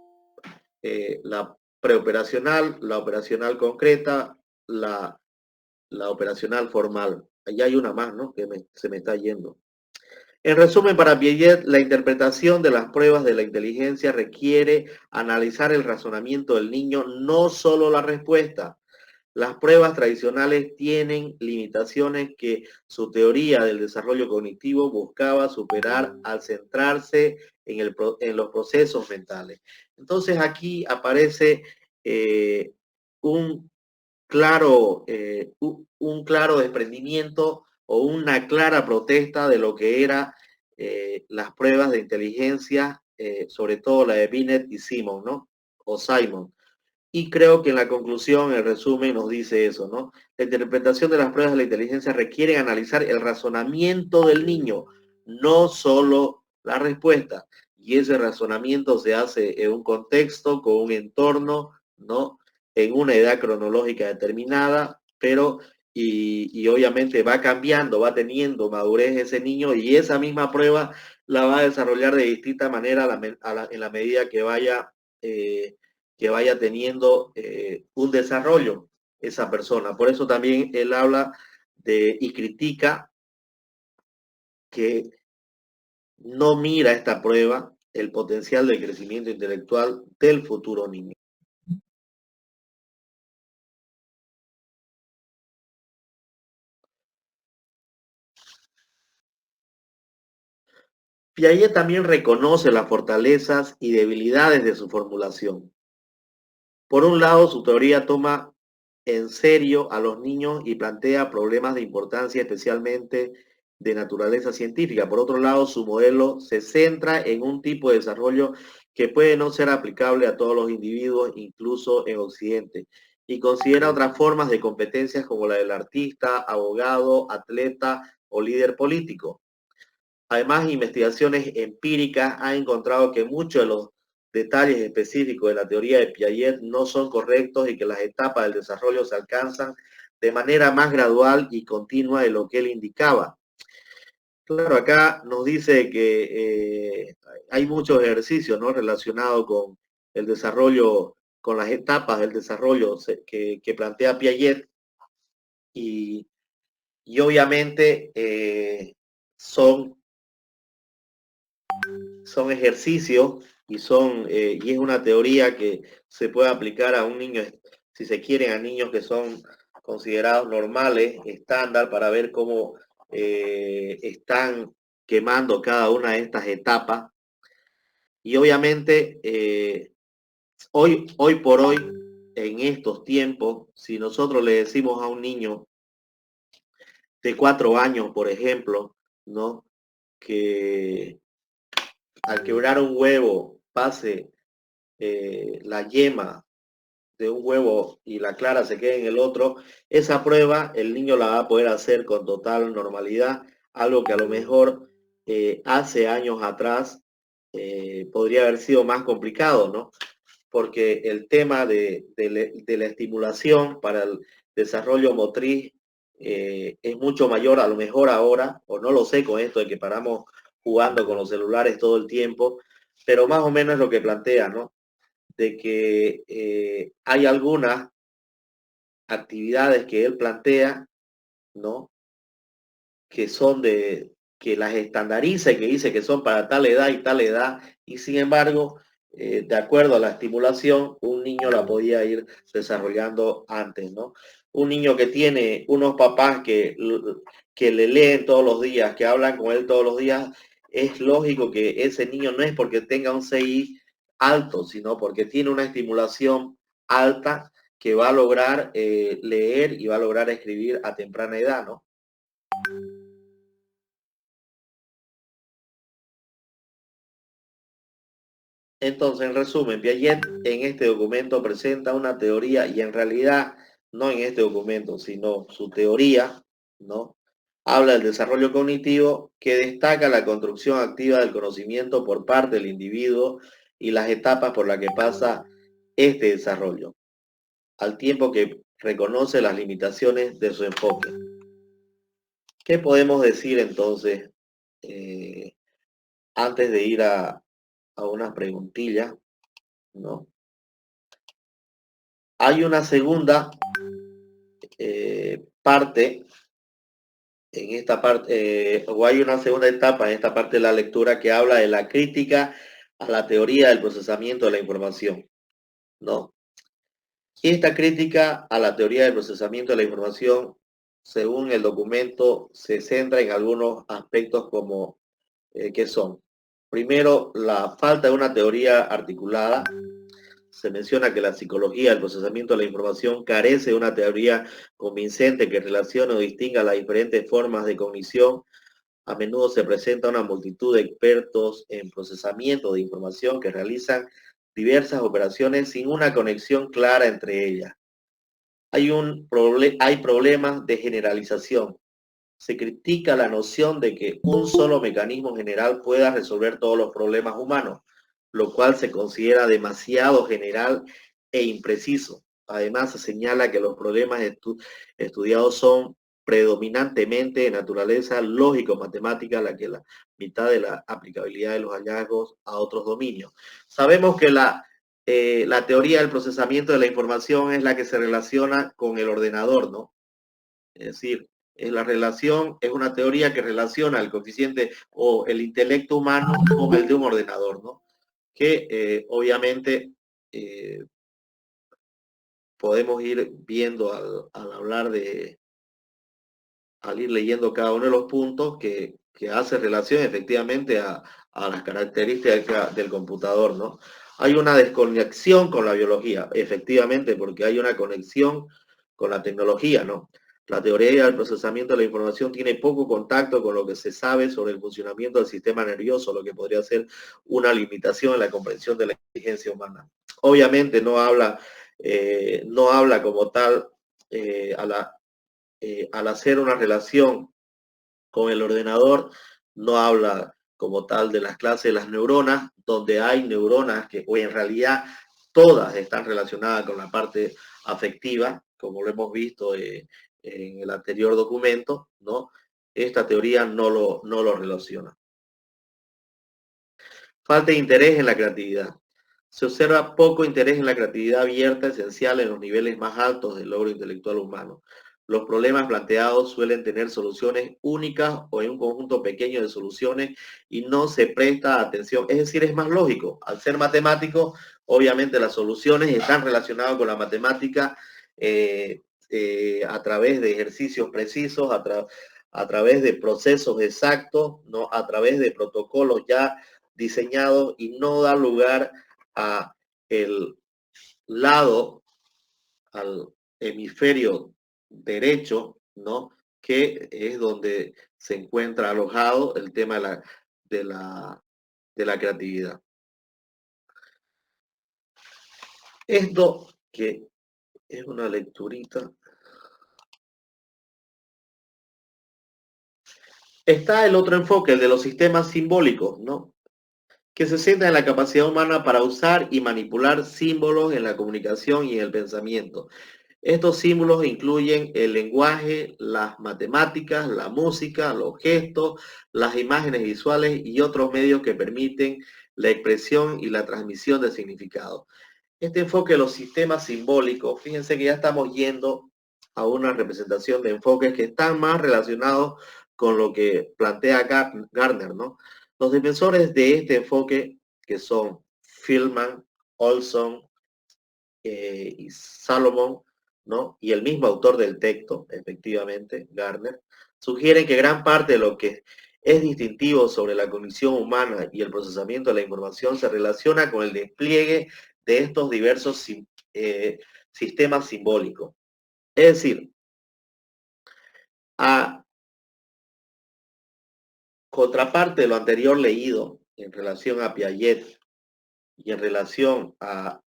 preoperacional, la operacional concreta, la operacional formal. Allí hay una más, ¿no? Que se me está yendo. En resumen, para Piaget, la interpretación de las pruebas de la inteligencia requiere analizar el razonamiento del niño, no solo la respuesta. Las pruebas tradicionales tienen limitaciones que su teoría del desarrollo cognitivo buscaba superar al centrarse en los procesos mentales. Entonces aquí aparece un un claro desprendimiento o una clara protesta de lo que eran las pruebas de inteligencia, sobre todo la de Binet y Simon, ¿no? O Simon. Y creo que en la conclusión, el resumen nos dice eso, ¿no? La interpretación de las pruebas de la inteligencia requiere analizar el razonamiento del niño, no solo la respuesta. Y ese razonamiento se hace en un contexto, con un entorno, ¿no? En una edad cronológica determinada, pero y obviamente va cambiando, va teniendo madurez ese niño y esa misma prueba la va a desarrollar de distinta manera en la medida que vaya teniendo un desarrollo esa persona. Por eso también él habla y critica que no mira esta prueba el potencial del crecimiento intelectual del futuro niño. Piaget también reconoce las fortalezas y debilidades de su formulación. Por un lado, su teoría toma en serio a los niños y plantea problemas de importancia especialmente de naturaleza científica. Por otro lado, su modelo se centra en un tipo de desarrollo que puede no ser aplicable a todos los individuos, incluso en Occidente, y considera otras formas de competencias como la del artista, abogado, atleta o líder político. Además, investigaciones empíricas han encontrado que muchos de los detalles específicos de la teoría de Piaget no son correctos y que las etapas del desarrollo se alcanzan de manera más gradual y continua de lo que él indicaba. Claro, acá nos dice que hay muchos ejercicios, ¿no? Relacionados con el desarrollo, con las etapas del desarrollo que plantea Piaget y, y obviamente son ejercicios y es una teoría que se puede aplicar a un niño, si se quieren, a niños que son considerados normales, estándar, para ver cómo están quemando cada una de estas etapas. Y obviamente, hoy por hoy, en estos tiempos, si nosotros le decimos a un niño de 4 años, por ejemplo, ¿no? Que al quebrar un huevo pase la yema de un huevo y la clara se quede en el otro, esa prueba el niño la va a poder hacer con total normalidad, algo que a lo mejor hace años atrás podría haber sido más complicado, ¿no? Porque el tema de la estimulación para el desarrollo motriz es mucho mayor a lo mejor ahora, o no lo sé con esto de que paramos jugando con los celulares todo el tiempo, pero más o menos es lo que plantea, ¿no? De que hay algunas actividades que él plantea, ¿no? Que son que las estandariza y que dice que son para tal edad y tal edad, y sin embargo, de acuerdo a la estimulación, un niño la podía ir desarrollando antes, ¿no? Un niño que tiene unos papás que le leen todos los días, que hablan con él todos los días, es lógico que ese niño no es porque tenga un CI alto, sino porque tiene una estimulación alta que va a lograr leer y va a lograr escribir a temprana edad, ¿no? Entonces, en resumen, Piaget en este documento presenta una teoría y en realidad no en este documento, sino su teoría, ¿no? Habla del desarrollo cognitivo que destaca la construcción activa del conocimiento por parte del individuo y las etapas por las que pasa este desarrollo, al tiempo que reconoce las limitaciones de su enfoque. ¿Qué podemos decir entonces antes de ir a unas preguntillas, ¿no? Hay una segunda parte, en esta parte, o hay una segunda etapa en esta parte de la lectura que habla de la crítica a la teoría del procesamiento de la información, ¿no? Y esta crítica a la teoría del procesamiento de la información, según el documento, se centra en algunos aspectos como que son, primero, la falta de una teoría articulada. Se menciona que la psicología del procesamiento de la información carece de una teoría convincente que relacione o distinga las diferentes formas de cognición. A menudo se presenta una multitud de expertos en procesamiento de información que realizan diversas operaciones sin una conexión clara entre ellas. Hay problemas de generalización. Se critica la noción de que un solo mecanismo general pueda resolver todos los problemas humanos, lo cual se considera demasiado general e impreciso. Además, se señala que los problemas estudiados son predominantemente de naturaleza lógico-matemática, la que la mitad de la aplicabilidad de los hallazgos a otros dominios. Sabemos que la teoría del procesamiento de la información es la que se relaciona con el ordenador, ¿no? Es decir, es una teoría que relaciona el coeficiente o el intelecto humano con el de un ordenador, ¿no? Que obviamente podemos ir viendo al ir leyendo cada uno de los puntos que hace relación efectivamente a las características del computador, ¿no? Hay una desconexión con la biología, efectivamente, porque hay una conexión con la tecnología, ¿no? La teoría del procesamiento de la información tiene poco contacto con lo que se sabe sobre el funcionamiento del sistema nervioso, lo que podría ser una limitación en la comprensión de la inteligencia humana. Obviamente no habla como tal al hacer una relación con el ordenador, no habla como tal de las clases de las neuronas, donde hay neuronas o en realidad todas están relacionadas con la parte afectiva, como lo hemos visto en el anterior documento, ¿no? Esta teoría no lo relaciona. Falta de interés en la creatividad. Se observa poco interés en la creatividad abierta, esencial en los niveles más altos del logro intelectual humano. Los problemas planteados suelen tener soluciones únicas o en un conjunto pequeño de soluciones y no se presta atención. Es decir, es más lógico. Al ser matemático, obviamente las soluciones están relacionadas con la matemática a través de ejercicios precisos, a través de procesos exactos, ¿no? A través de protocolos ya diseñados y no da lugar a el lado al hemisferio derecho, ¿no? Que es donde se encuentra alojado el tema de la creatividad. Esto que es una lecturita. Está el otro enfoque, el de los sistemas simbólicos, ¿no? Que se centra en la capacidad humana para usar y manipular símbolos en la comunicación y en el pensamiento. Estos símbolos incluyen el lenguaje, las matemáticas, la música, los gestos, las imágenes visuales y otros medios que permiten la expresión y la transmisión de significado. Este enfoque de los sistemas simbólicos, fíjense que ya estamos yendo a una representación de enfoques que están más relacionados con lo que plantea Gardner, ¿no? Los defensores de este enfoque, que son Philman, Olson y Salomon, ¿no? Y el mismo autor del texto, efectivamente, Gardner, sugieren que gran parte de lo que es distintivo sobre la condición humana y el procesamiento de la información se relaciona con el despliegue de estos diversos sistemas simbólicos. Es decir, a contraparte de lo anterior leído en relación a Piaget y en relación a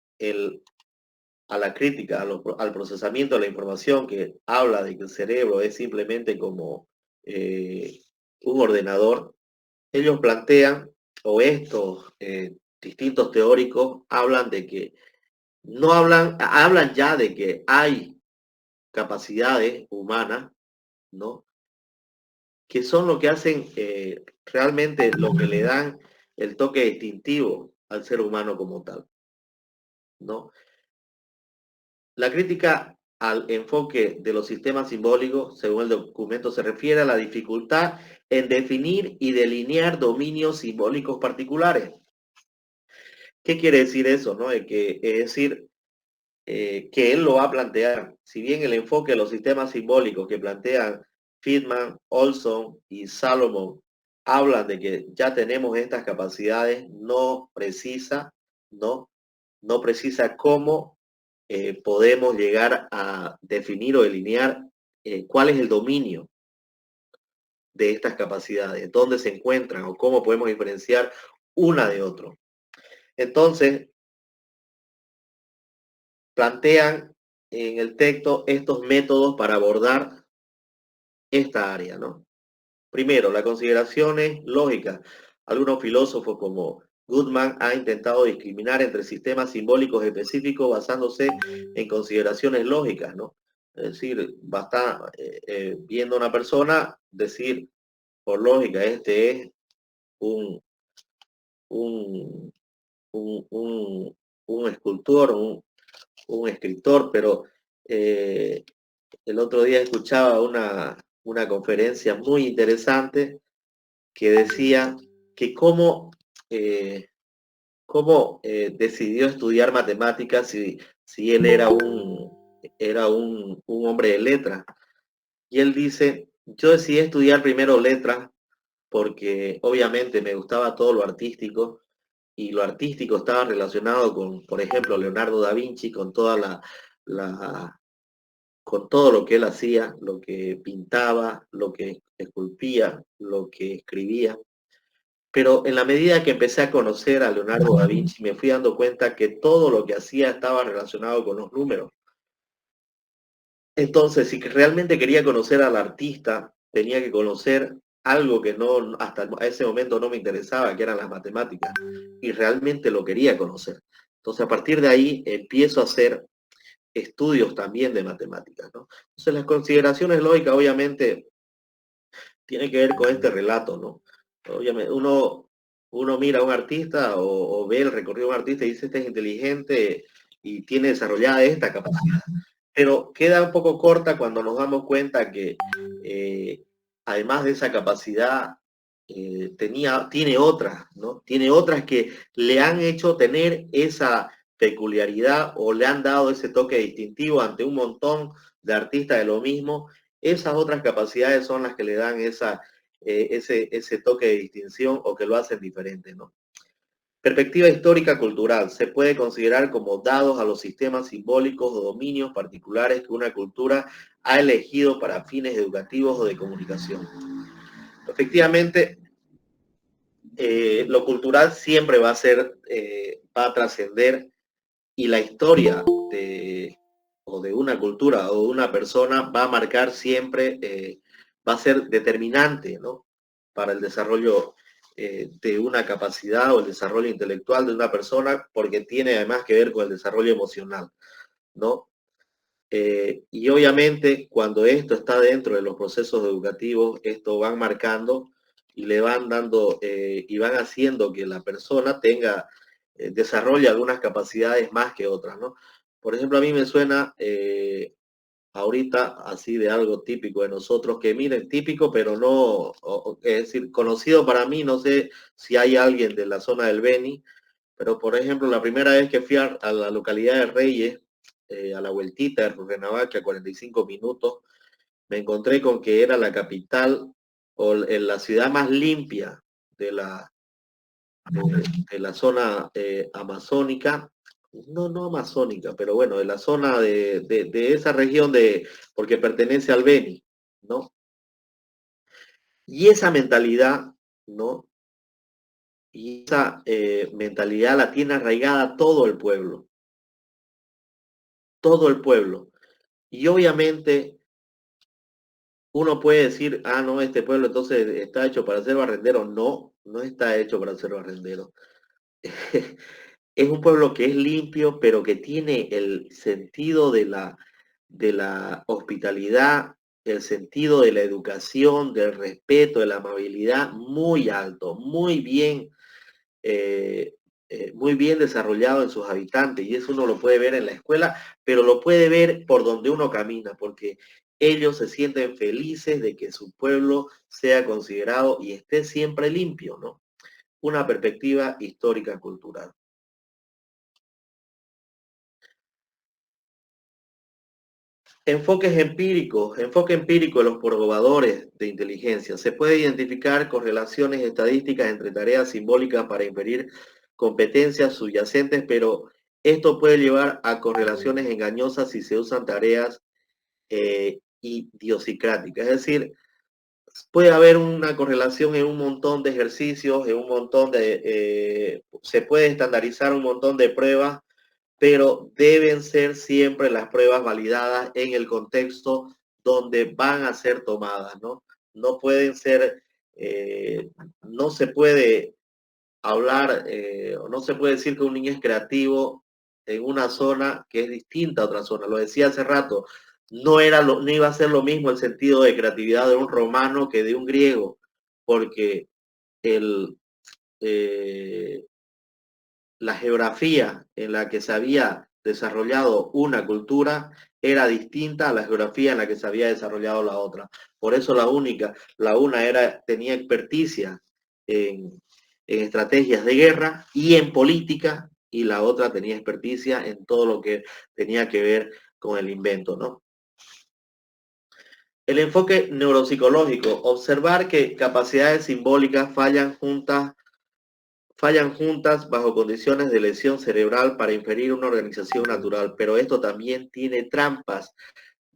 la crítica, al procesamiento de la información, que habla de que el cerebro es simplemente como un ordenador, ellos plantean, o estos distintos teóricos hablan de que no hablan ya de que hay capacidades humanas, ¿no? Que son lo que hacen realmente lo que le dan el toque distintivo al ser humano como tal, ¿no? La crítica al enfoque de los sistemas simbólicos, según el documento, se refiere a la dificultad en definir y delinear dominios simbólicos particulares. ¿Qué quiere decir eso? ¿No? Es decir, que él lo va a plantear. Si bien el enfoque de los sistemas simbólicos que plantean Friedman, Olson y Salomon hablan de que ya tenemos estas capacidades, no precisa, no precisa cómo podemos llegar a definir o delinear cuál es el dominio de estas capacidades, dónde se encuentran o cómo podemos diferenciar una de otra. Entonces, plantean en el texto estos métodos para abordar esta área, ¿no? Primero, las consideraciones lógicas. Algunos filósofos como Goodman han intentado discriminar entre sistemas simbólicos específicos basándose en consideraciones lógicas, ¿no? Es decir, basta viendo a una persona decir por lógica, este es un, un, un escultor, un escritor, pero el otro día escuchaba una conferencia muy interesante que decía que cómo decidió estudiar matemáticas si él era un hombre de letras. Y él dice, yo decidí estudiar primero letras porque obviamente me gustaba todo lo artístico y lo artístico estaba relacionado con, por ejemplo, Leonardo da Vinci, con con todo lo que él hacía, lo que pintaba, lo que esculpía, lo que escribía. Pero en la medida que empecé a conocer a Leonardo da Vinci, me fui dando cuenta que todo lo que hacía estaba relacionado con los números. Entonces, si realmente quería conocer al artista, tenía que conocer algo que no, hasta ese momento no me interesaba, que eran las matemáticas. Y realmente lo quería conocer. Entonces, a partir de ahí, empiezo a hacer estudios también de matemáticas, ¿no? Entonces, las consideraciones lógicas, obviamente, tienen que ver con este relato, ¿no? Obviamente, uno mira a un artista o ve el recorrido de un artista y dice, este es inteligente y tiene desarrollada esta capacidad. Pero queda un poco corta cuando nos damos cuenta que además de esa capacidad, tiene otras, ¿no? Tiene otras que le han hecho tener esa peculiaridad o le han dado ese toque distintivo ante un montón de artistas de lo mismo. Esas otras capacidades son las que le dan ese toque de distinción o que lo hacen diferente, ¿no? Perspectiva histórica cultural. Se puede considerar como dados a los sistemas simbólicos o dominios particulares que una cultura ha elegido para fines educativos o de comunicación. Efectivamente, lo cultural siempre va a ser, va a trascender, y la historia de una cultura o de una persona va a marcar siempre, va a ser determinante, ¿no? Para el desarrollo de una capacidad o el desarrollo intelectual de una persona, porque tiene además que ver con el desarrollo emocional, ¿no? Y obviamente cuando esto está dentro de los procesos educativos, esto van marcando y le van dando y van haciendo que la persona tenga, desarrolle algunas capacidades más que otras, ¿no? Por ejemplo, a mí me suena ahorita así de algo típico de nosotros, que miren, típico, pero no, es decir, conocido para mí, no sé si hay alguien de la zona del Beni, pero por ejemplo, la primera vez que fui a la localidad de Reyes, a la vueltita de Rurrenabaque a 45 minutos, me encontré con que era la capital o la ciudad más limpia de la zona amazónica, no amazónica, pero bueno, de la zona de esa región porque pertenece al Beni, ¿no? Y esa mentalidad, ¿no? Y esa mentalidad la tiene arraigada todo el pueblo, todo el pueblo. Y obviamente uno puede decir, ah, no, este pueblo entonces está hecho para ser barrendero. No, no está hecho para ser barrendero. Es un pueblo que es limpio, pero que tiene el sentido de la hospitalidad, el sentido de la educación, del respeto, de la amabilidad muy alto, eh, muy bien desarrollado en sus habitantes. Y eso uno lo puede ver en la escuela, pero lo puede ver por donde uno camina, porque ellos se sienten felices de que su pueblo sea considerado y esté siempre limpio, ¿no? Una perspectiva histórica cultural. Enfoque empírico de los probadores de inteligencia. Se puede identificar correlaciones estadísticas entre tareas simbólicas para inferir competencias subyacentes, pero esto puede llevar a correlaciones engañosas si se usan tareas idiosincráticas. Es decir, puede haber una correlación en un montón de ejercicios, en un montón se puede estandarizar un montón de pruebas, pero deben ser siempre las pruebas validadas en el contexto donde van a ser tomadas, ¿no? No pueden ser, no se puede hablar, o no se puede decir que un niño es creativo en una zona que es distinta a otra zona. Lo decía hace rato, no iba a ser lo mismo el sentido de creatividad de un romano que de un griego, porque el, eh, la geografía en la que se había desarrollado una cultura era distinta a la geografía en la que se había desarrollado la otra. Por eso tenía experticia en estrategias de guerra y en política, y la otra tenía experticia en todo lo que tenía que ver con el invento, ¿no? El enfoque neuropsicológico, observar que capacidades simbólicas fallan juntas bajo condiciones de lesión cerebral para inferir una organización natural, pero esto también tiene trampas,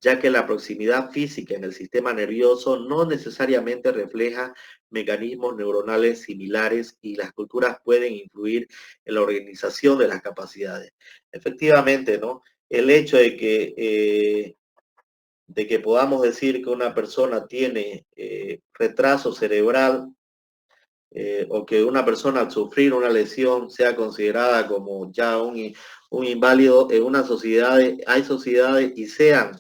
ya que la proximidad física en el sistema nervioso no necesariamente refleja mecanismos neuronales similares y las culturas pueden influir en la organización de las capacidades. Efectivamente, ¿no? El hecho de que podamos decir que una persona tiene retraso cerebral, o que una persona al sufrir una lesión sea considerada como ya un inválido en una sociedad, hay sociedades y sean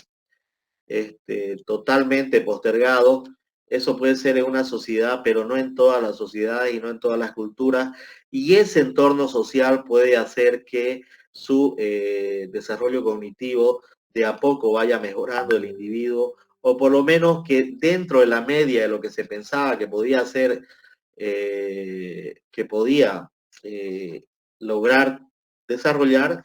totalmente postergados. Eso puede ser en una sociedad, pero no en todas las sociedades y no en todas las culturas. Y ese entorno social puede hacer que su desarrollo cognitivo de a poco vaya mejorando el individuo, o por lo menos que dentro de la media de lo que se pensaba que podía ser, que podía lograr desarrollar,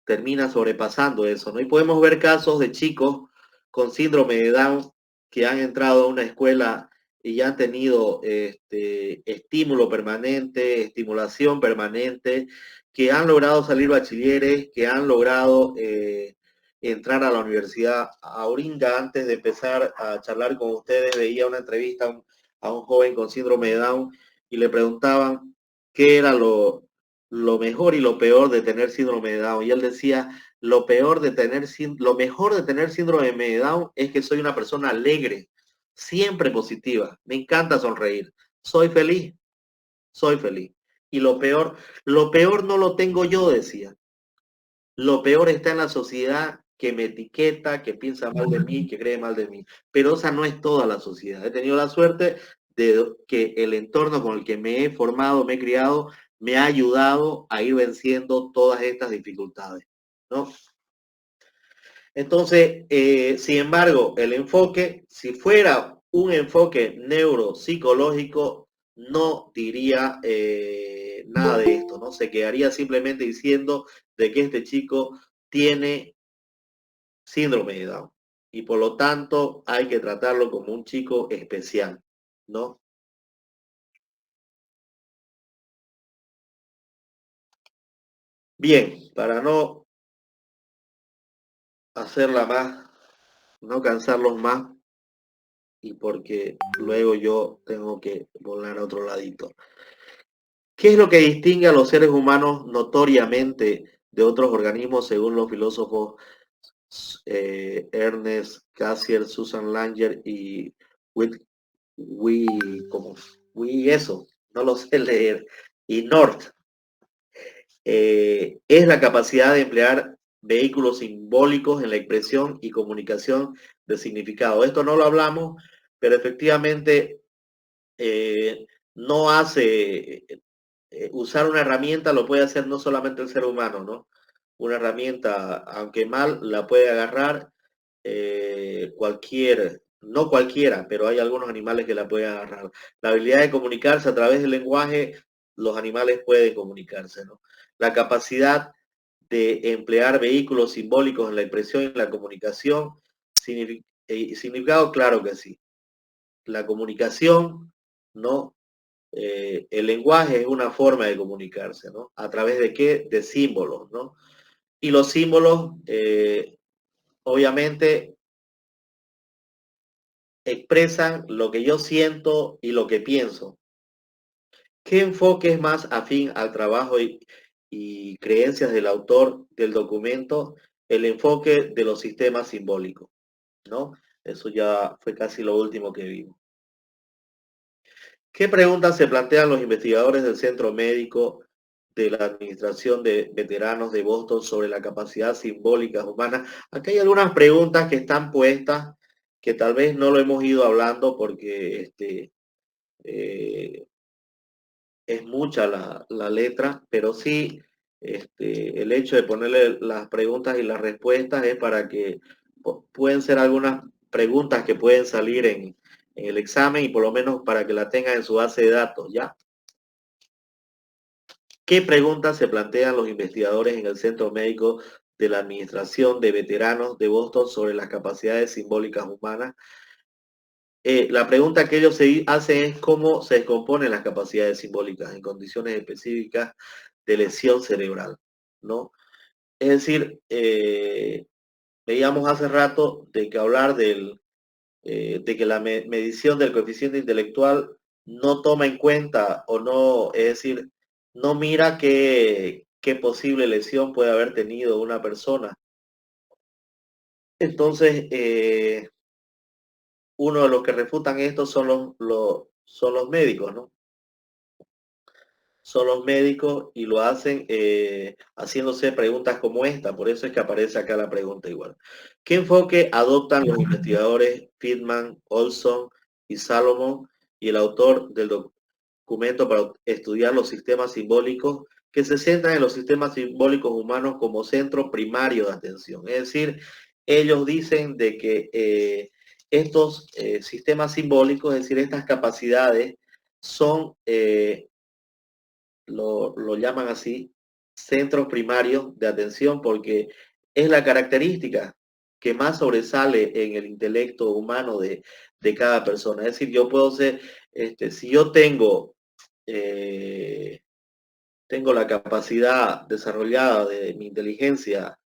termina sobrepasando eso, ¿no? Y podemos ver casos de chicos con síndrome de Down que han entrado a una escuela y han tenido estímulo permanente, estimulación permanente, que han logrado salir bachilleres, que han logrado entrar a la universidad. Ahorita, antes de empezar a charlar con ustedes, veía una entrevista a un joven con síndrome de Down y le preguntaban qué era lo mejor y lo peor de tener síndrome de Down. Y él decía, lo mejor de tener síndrome de Down es que soy una persona alegre, siempre positiva, me encanta sonreír, soy feliz, soy feliz. Y lo peor no lo tengo yo, decía. Lo peor está en la sociedad que me etiqueta, que piensa mal de mí, que cree mal de mí. Pero esa no es toda la sociedad. He tenido la suerte de que el entorno con el que me he formado, me he criado, me ha ayudado a ir venciendo todas estas dificultades, ¿no? Entonces, sin embargo, el enfoque, si fuera un enfoque neuropsicológico, no diría nada de esto, ¿no? Se quedaría simplemente diciendo de que este chico tiene síndrome de Down y por lo tanto hay que tratarlo como un chico especial, ¿no? Bien, para no hacerla más, no cansarlos más y porque luego yo tengo que volar a otro ladito. ¿Qué es lo que distingue a los seres humanos notoriamente de otros organismos según los filósofos Ernest Cassirer, Susan Langer y eso, no lo sé leer, y North? Es la capacidad de emplear vehículos simbólicos en la expresión y comunicación de significado. Esto no lo hablamos, pero efectivamente no hace usar una herramienta, lo puede hacer no solamente el ser humano, ¿no? Una herramienta, aunque mal, la puede agarrar no cualquiera, pero hay algunos animales que la pueden agarrar. La habilidad de comunicarse a través del lenguaje, los animales pueden comunicarse, ¿no? La capacidad de emplear vehículos simbólicos en la expresión y la comunicación, significado, claro que sí. La comunicación, ¿no? El lenguaje es una forma de comunicarse, ¿no? ¿A través de qué? De símbolos, ¿no? Y los símbolos, obviamente, expresan lo que yo siento y lo que pienso. ¿Qué enfoque es más afín al trabajo y creencias del autor del documento? El enfoque de los sistemas simbólicos, ¿no? Eso ya fue casi lo último que vimos. ¿Qué preguntas se plantean los investigadores del Centro Médico de la Administración de Veteranos de Boston sobre la capacidad simbólica humana? Aquí hay algunas preguntas que están puestas que tal vez no lo hemos ido hablando porque es mucha la letra, pero sí el hecho de ponerle las preguntas y las respuestas es para que pueden ser algunas preguntas que pueden salir en el examen y por lo menos para que la tengan en su base de datos, ¿ya? ¿Qué preguntas se plantean los investigadores en el Centro Médico de la Administración de Veteranos de Boston sobre las capacidades simbólicas humanas? La pregunta que ellos se hacen es cómo se descomponen las capacidades simbólicas en condiciones específicas de lesión cerebral, ¿no? Es decir, veíamos hace rato de que hablar de que la medición del coeficiente intelectual no toma en cuenta o no, es decir, no mira qué posible lesión puede haber tenido una persona. Entonces, uno de los que refutan esto son los médicos, ¿no? Son los médicos y lo hacen haciéndose preguntas como esta, por eso es que aparece acá la pregunta igual. ¿Qué enfoque adoptan los investigadores Friedman, Olson y Salomon y el autor del documento para estudiar los sistemas simbólicos que se centran en los sistemas simbólicos humanos como centro primario de atención? Es decir, ellos dicen de que estos sistemas simbólicos, es decir, estas capacidades son lo llaman así, centros primarios de atención, porque es la característica que más sobresale en el intelecto humano de cada persona. Es decir, yo puedo ser, si yo tengo la capacidad desarrollada de mi inteligencia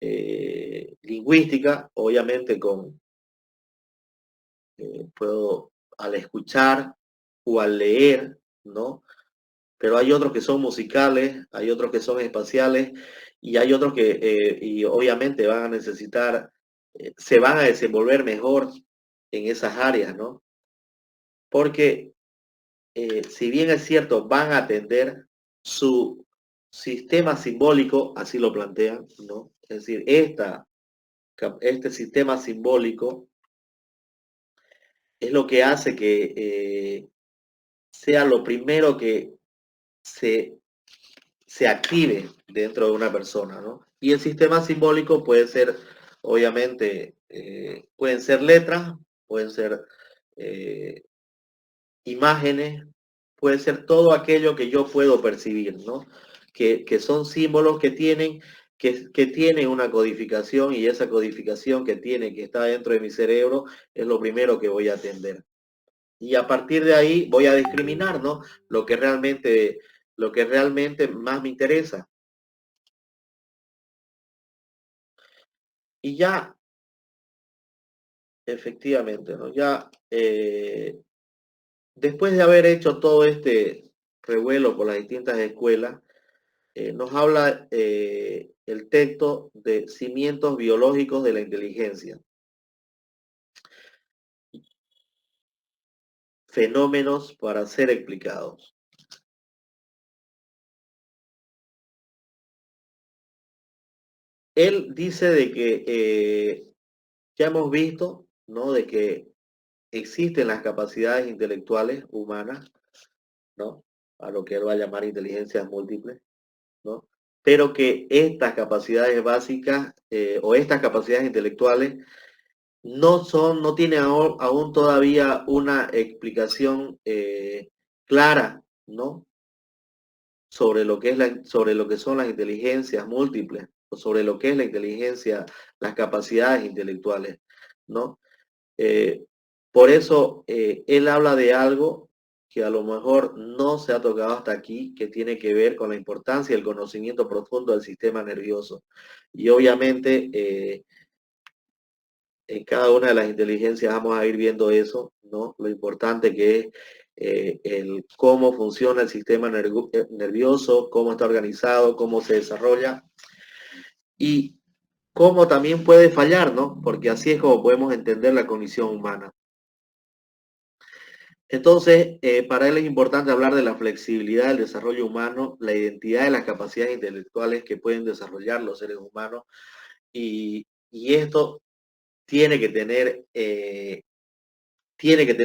lingüística, obviamente puedo al escuchar o al leer, ¿no? Pero hay otros que son musicales, hay otros que son espaciales y hay otros que, y obviamente van a necesitar, se van a desenvolver mejor en esas áreas, ¿no? Porque si bien es cierto, van a atender su sistema simbólico, así lo plantean, ¿no? Es decir, este sistema simbólico es lo que hace que sea lo primero que se active dentro de una persona, ¿no? Y el sistema simbólico puede ser, obviamente, pueden ser letras, pueden ser imágenes, puede ser todo aquello que yo puedo percibir, ¿no? Que son símbolos que tienen una codificación y esa codificación que está dentro de mi cerebro, es lo primero que voy a atender. Y a partir de ahí voy a discriminar, ¿no? Lo que realmente más me interesa. Y ya, efectivamente, ¿no? Ya, después de haber hecho todo este revuelo por las distintas escuelas, nos habla el texto de cimientos biológicos de la inteligencia, fenómenos para ser explicados. Él dice de que ya hemos visto, ¿no? De que existen las capacidades intelectuales humanas, ¿no? A lo que él va a llamar inteligencias múltiples, ¿no? Pero que estas capacidades básicas o estas capacidades intelectuales no tienen aún todavía una explicación clara, ¿no? Sobre lo que sobre lo que son las inteligencias múltiples, o sobre lo que es la inteligencia, las capacidades intelectuales, ¿no? Eh, por eso él habla de algo que a lo mejor no se ha tocado hasta aquí, que tiene que ver con la importancia del conocimiento profundo del sistema nervioso. Y obviamente en cada una de las inteligencias vamos a ir viendo eso, ¿no? Lo importante que es el cómo funciona el sistema nervioso, cómo está organizado, cómo se desarrolla y cómo también puede fallar, ¿no? Porque así es como podemos entender la cognición humana. Entonces, para él es importante hablar de la flexibilidad del desarrollo humano, la identidad de las capacidades intelectuales que pueden desarrollar los seres humanos y esto tiene que tener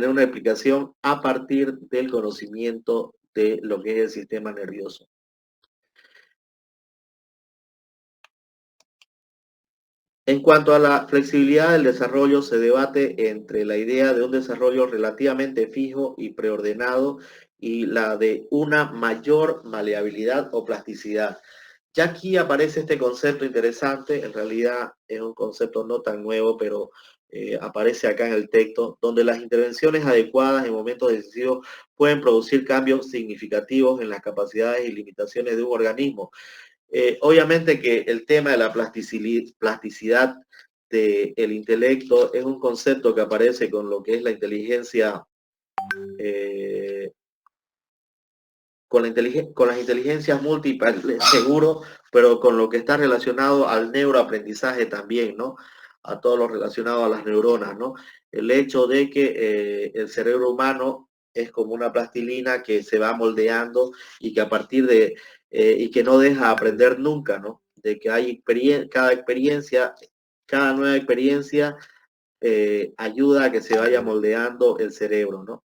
una explicación a partir del conocimiento de lo que es el sistema nervioso. En cuanto a la flexibilidad del desarrollo, se debate entre la idea de un desarrollo relativamente fijo y preordenado y la de una mayor maleabilidad o plasticidad. Ya aquí aparece este concepto interesante, en realidad es un concepto no tan nuevo, pero aparece acá en el texto, donde las intervenciones adecuadas en momentos decisivos pueden producir cambios significativos en las capacidades y limitaciones de un organismo. Obviamente que el tema de la plasticidad del intelecto es un concepto que aparece con lo que es la inteligencia, con las inteligencias múltiples, seguro, pero con lo que está relacionado al neuroaprendizaje también, ¿no? A todo lo relacionado a las neuronas, ¿no? El hecho de que el cerebro humano es como una plastilina que se va moldeando y que a partir de, y que no deja aprender nunca, ¿no? De que hay cada nueva experiencia ayuda a que se vaya moldeando el cerebro, ¿no?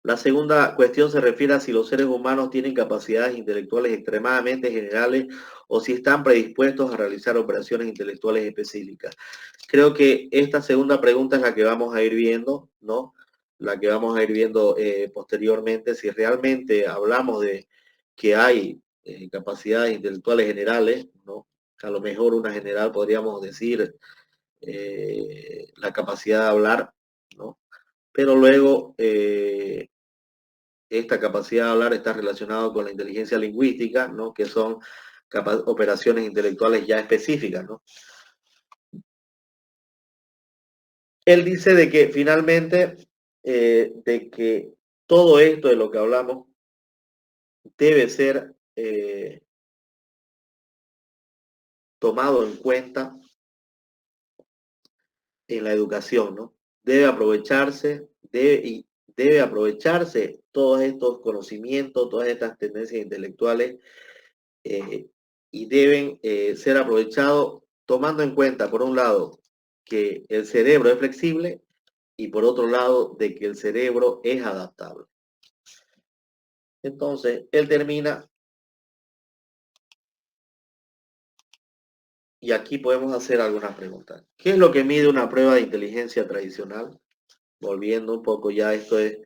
La segunda cuestión se refiere a si los seres humanos tienen capacidades intelectuales extremadamente generales o si están predispuestos a realizar operaciones intelectuales específicas. Creo que esta segunda pregunta es la que vamos a ir viendo, ¿no? La que vamos a ir viendo posteriormente, si realmente hablamos de que hay capacidades intelectuales generales, ¿no? A lo mejor una general podríamos decir la capacidad de hablar, ¿no? Pero luego esta capacidad de hablar está relacionada con la inteligencia lingüística, ¿no? Que son operaciones intelectuales ya específicas, ¿no? Él dice de que finalmente, de que todo esto de lo que hablamos debe ser tomado en cuenta en la educación, ¿no? Debe aprovecharse, debe aprovecharse todos estos conocimientos, todas estas tendencias intelectuales y deben ser aprovechados tomando en cuenta, por un lado, que el cerebro es flexible y por otro lado, de que el cerebro es adaptable. Entonces, él termina y aquí podemos hacer algunas preguntas. ¿Qué es lo que mide una prueba de inteligencia tradicional? Volviendo un poco ya, esto es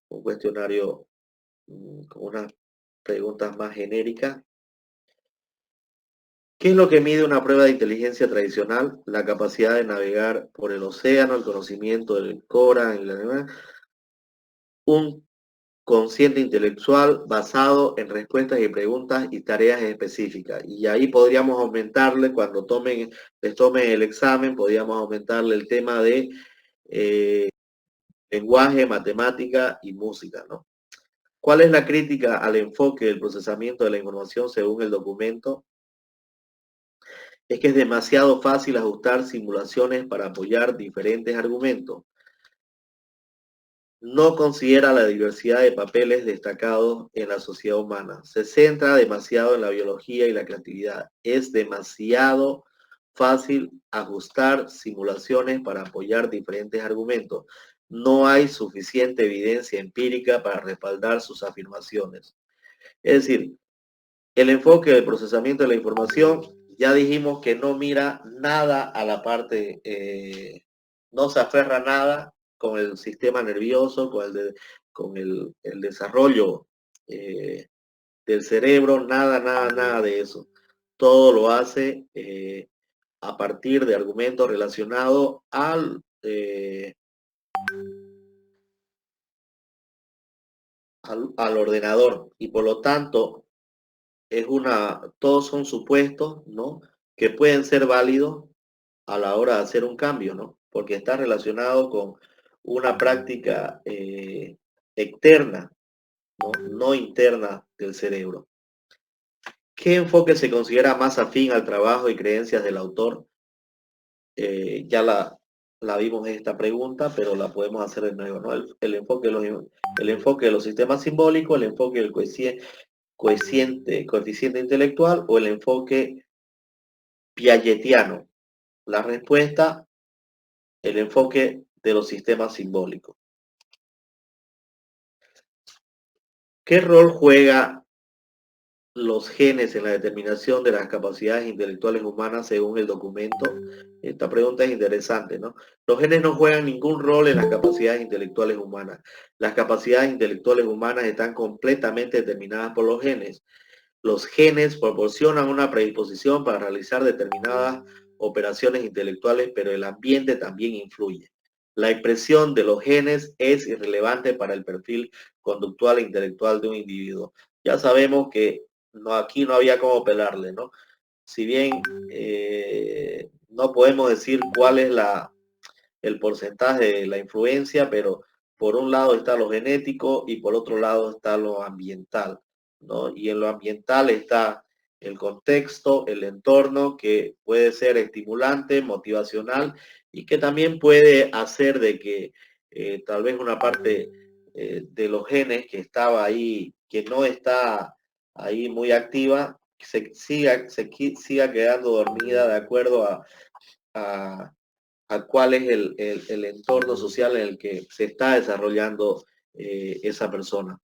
un cuestionario con unas preguntas más genéricas. ¿Qué es lo que mide una prueba de inteligencia tradicional? La capacidad de navegar por el océano, el conocimiento del Corán, un consciente intelectual basado en respuestas y preguntas y tareas específicas. Y ahí podríamos aumentarle, cuando les tomen el examen, podríamos aumentarle el tema de lenguaje, matemática y música, ¿no? ¿Cuál es la crítica al enfoque del procesamiento de la información según el documento? Es que es demasiado fácil ajustar simulaciones para apoyar diferentes argumentos. No considera la diversidad de papeles destacados en la sociedad humana. Se centra demasiado en la biología y la creatividad. Es demasiado fácil ajustar simulaciones para apoyar diferentes argumentos. No hay suficiente evidencia empírica para respaldar sus afirmaciones. Es decir, el enfoque del procesamiento de la información, ya dijimos que no mira nada a la parte, no se aferra nada con el sistema nervioso, con el desarrollo del cerebro, nada de eso. Todo lo hace a partir de argumentos relacionados al ordenador y por lo tanto todos son supuestos, ¿no? Que pueden ser válidos a la hora de hacer un cambio, ¿no? Porque está relacionado con una práctica externa, ¿no? No interna del cerebro. ¿Qué enfoque se considera más afín al trabajo y creencias del autor? Ya la vimos en esta pregunta, pero la podemos hacer de nuevo, ¿no? El enfoque de los sistemas simbólicos, el enfoque del coeficiente intelectual o el enfoque piagetiano. La respuesta, el enfoque de los sistemas simbólicos. ¿Qué rol juega los genes en la determinación de las capacidades intelectuales humanas según el documento? Esta pregunta es interesante, ¿no? Los genes no juegan ningún rol en las capacidades intelectuales humanas. Las capacidades intelectuales humanas están completamente determinadas por los genes. Los genes proporcionan una predisposición para realizar determinadas operaciones intelectuales, pero el ambiente también influye. La expresión de los genes es irrelevante para el perfil conductual e intelectual de un individuo. Ya sabemos que aquí no había cómo pelarle, ¿no? Si bien no podemos decir cuál es el porcentaje de la influencia, pero por un lado está lo genético y por otro lado está lo ambiental, ¿no? Y en lo ambiental está el contexto, el entorno, que puede ser estimulante, motivacional y que también puede hacer de que tal vez una parte de los genes que estaba ahí, que no está ahí muy activa, siga quedando dormida de acuerdo a cuál es el entorno social en el que se está desarrollando esa persona.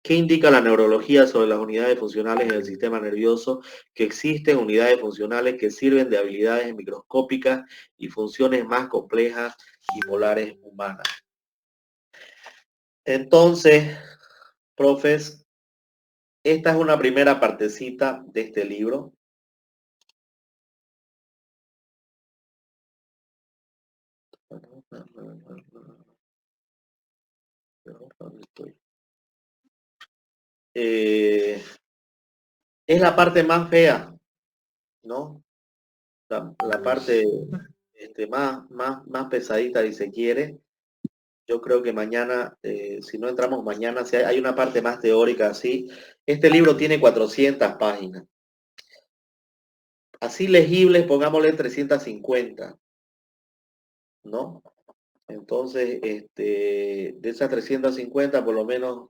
¿Qué indica la neurología sobre las unidades funcionales en el sistema nervioso? Que existen unidades funcionales que sirven de habilidades microscópicas y funciones más complejas y polares humanas. Entonces, profes, esta es una primera partecita de este libro. es la parte más fea, ¿no? La parte más pesadita, si se quiere. Yo creo que mañana, si no entramos mañana, si hay una parte más teórica así. Este libro tiene 400 páginas. Así legibles, pongámosle 350, ¿no? Entonces, de esas 350, por lo menos,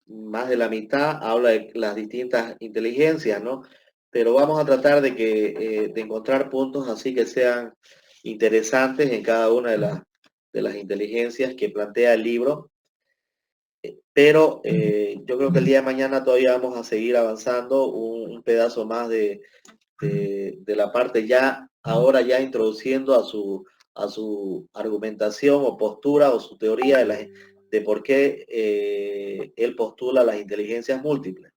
más de la mitad habla de las distintas inteligencias, ¿no? Pero vamos a tratar de encontrar puntos así que sean interesantes en cada una de las inteligencias que plantea el libro. Pero yo creo que el día de mañana todavía vamos a seguir avanzando un pedazo más de la parte ya, ahora ya introduciendo a su argumentación o postura o su teoría de por qué él postula las inteligencias múltiples.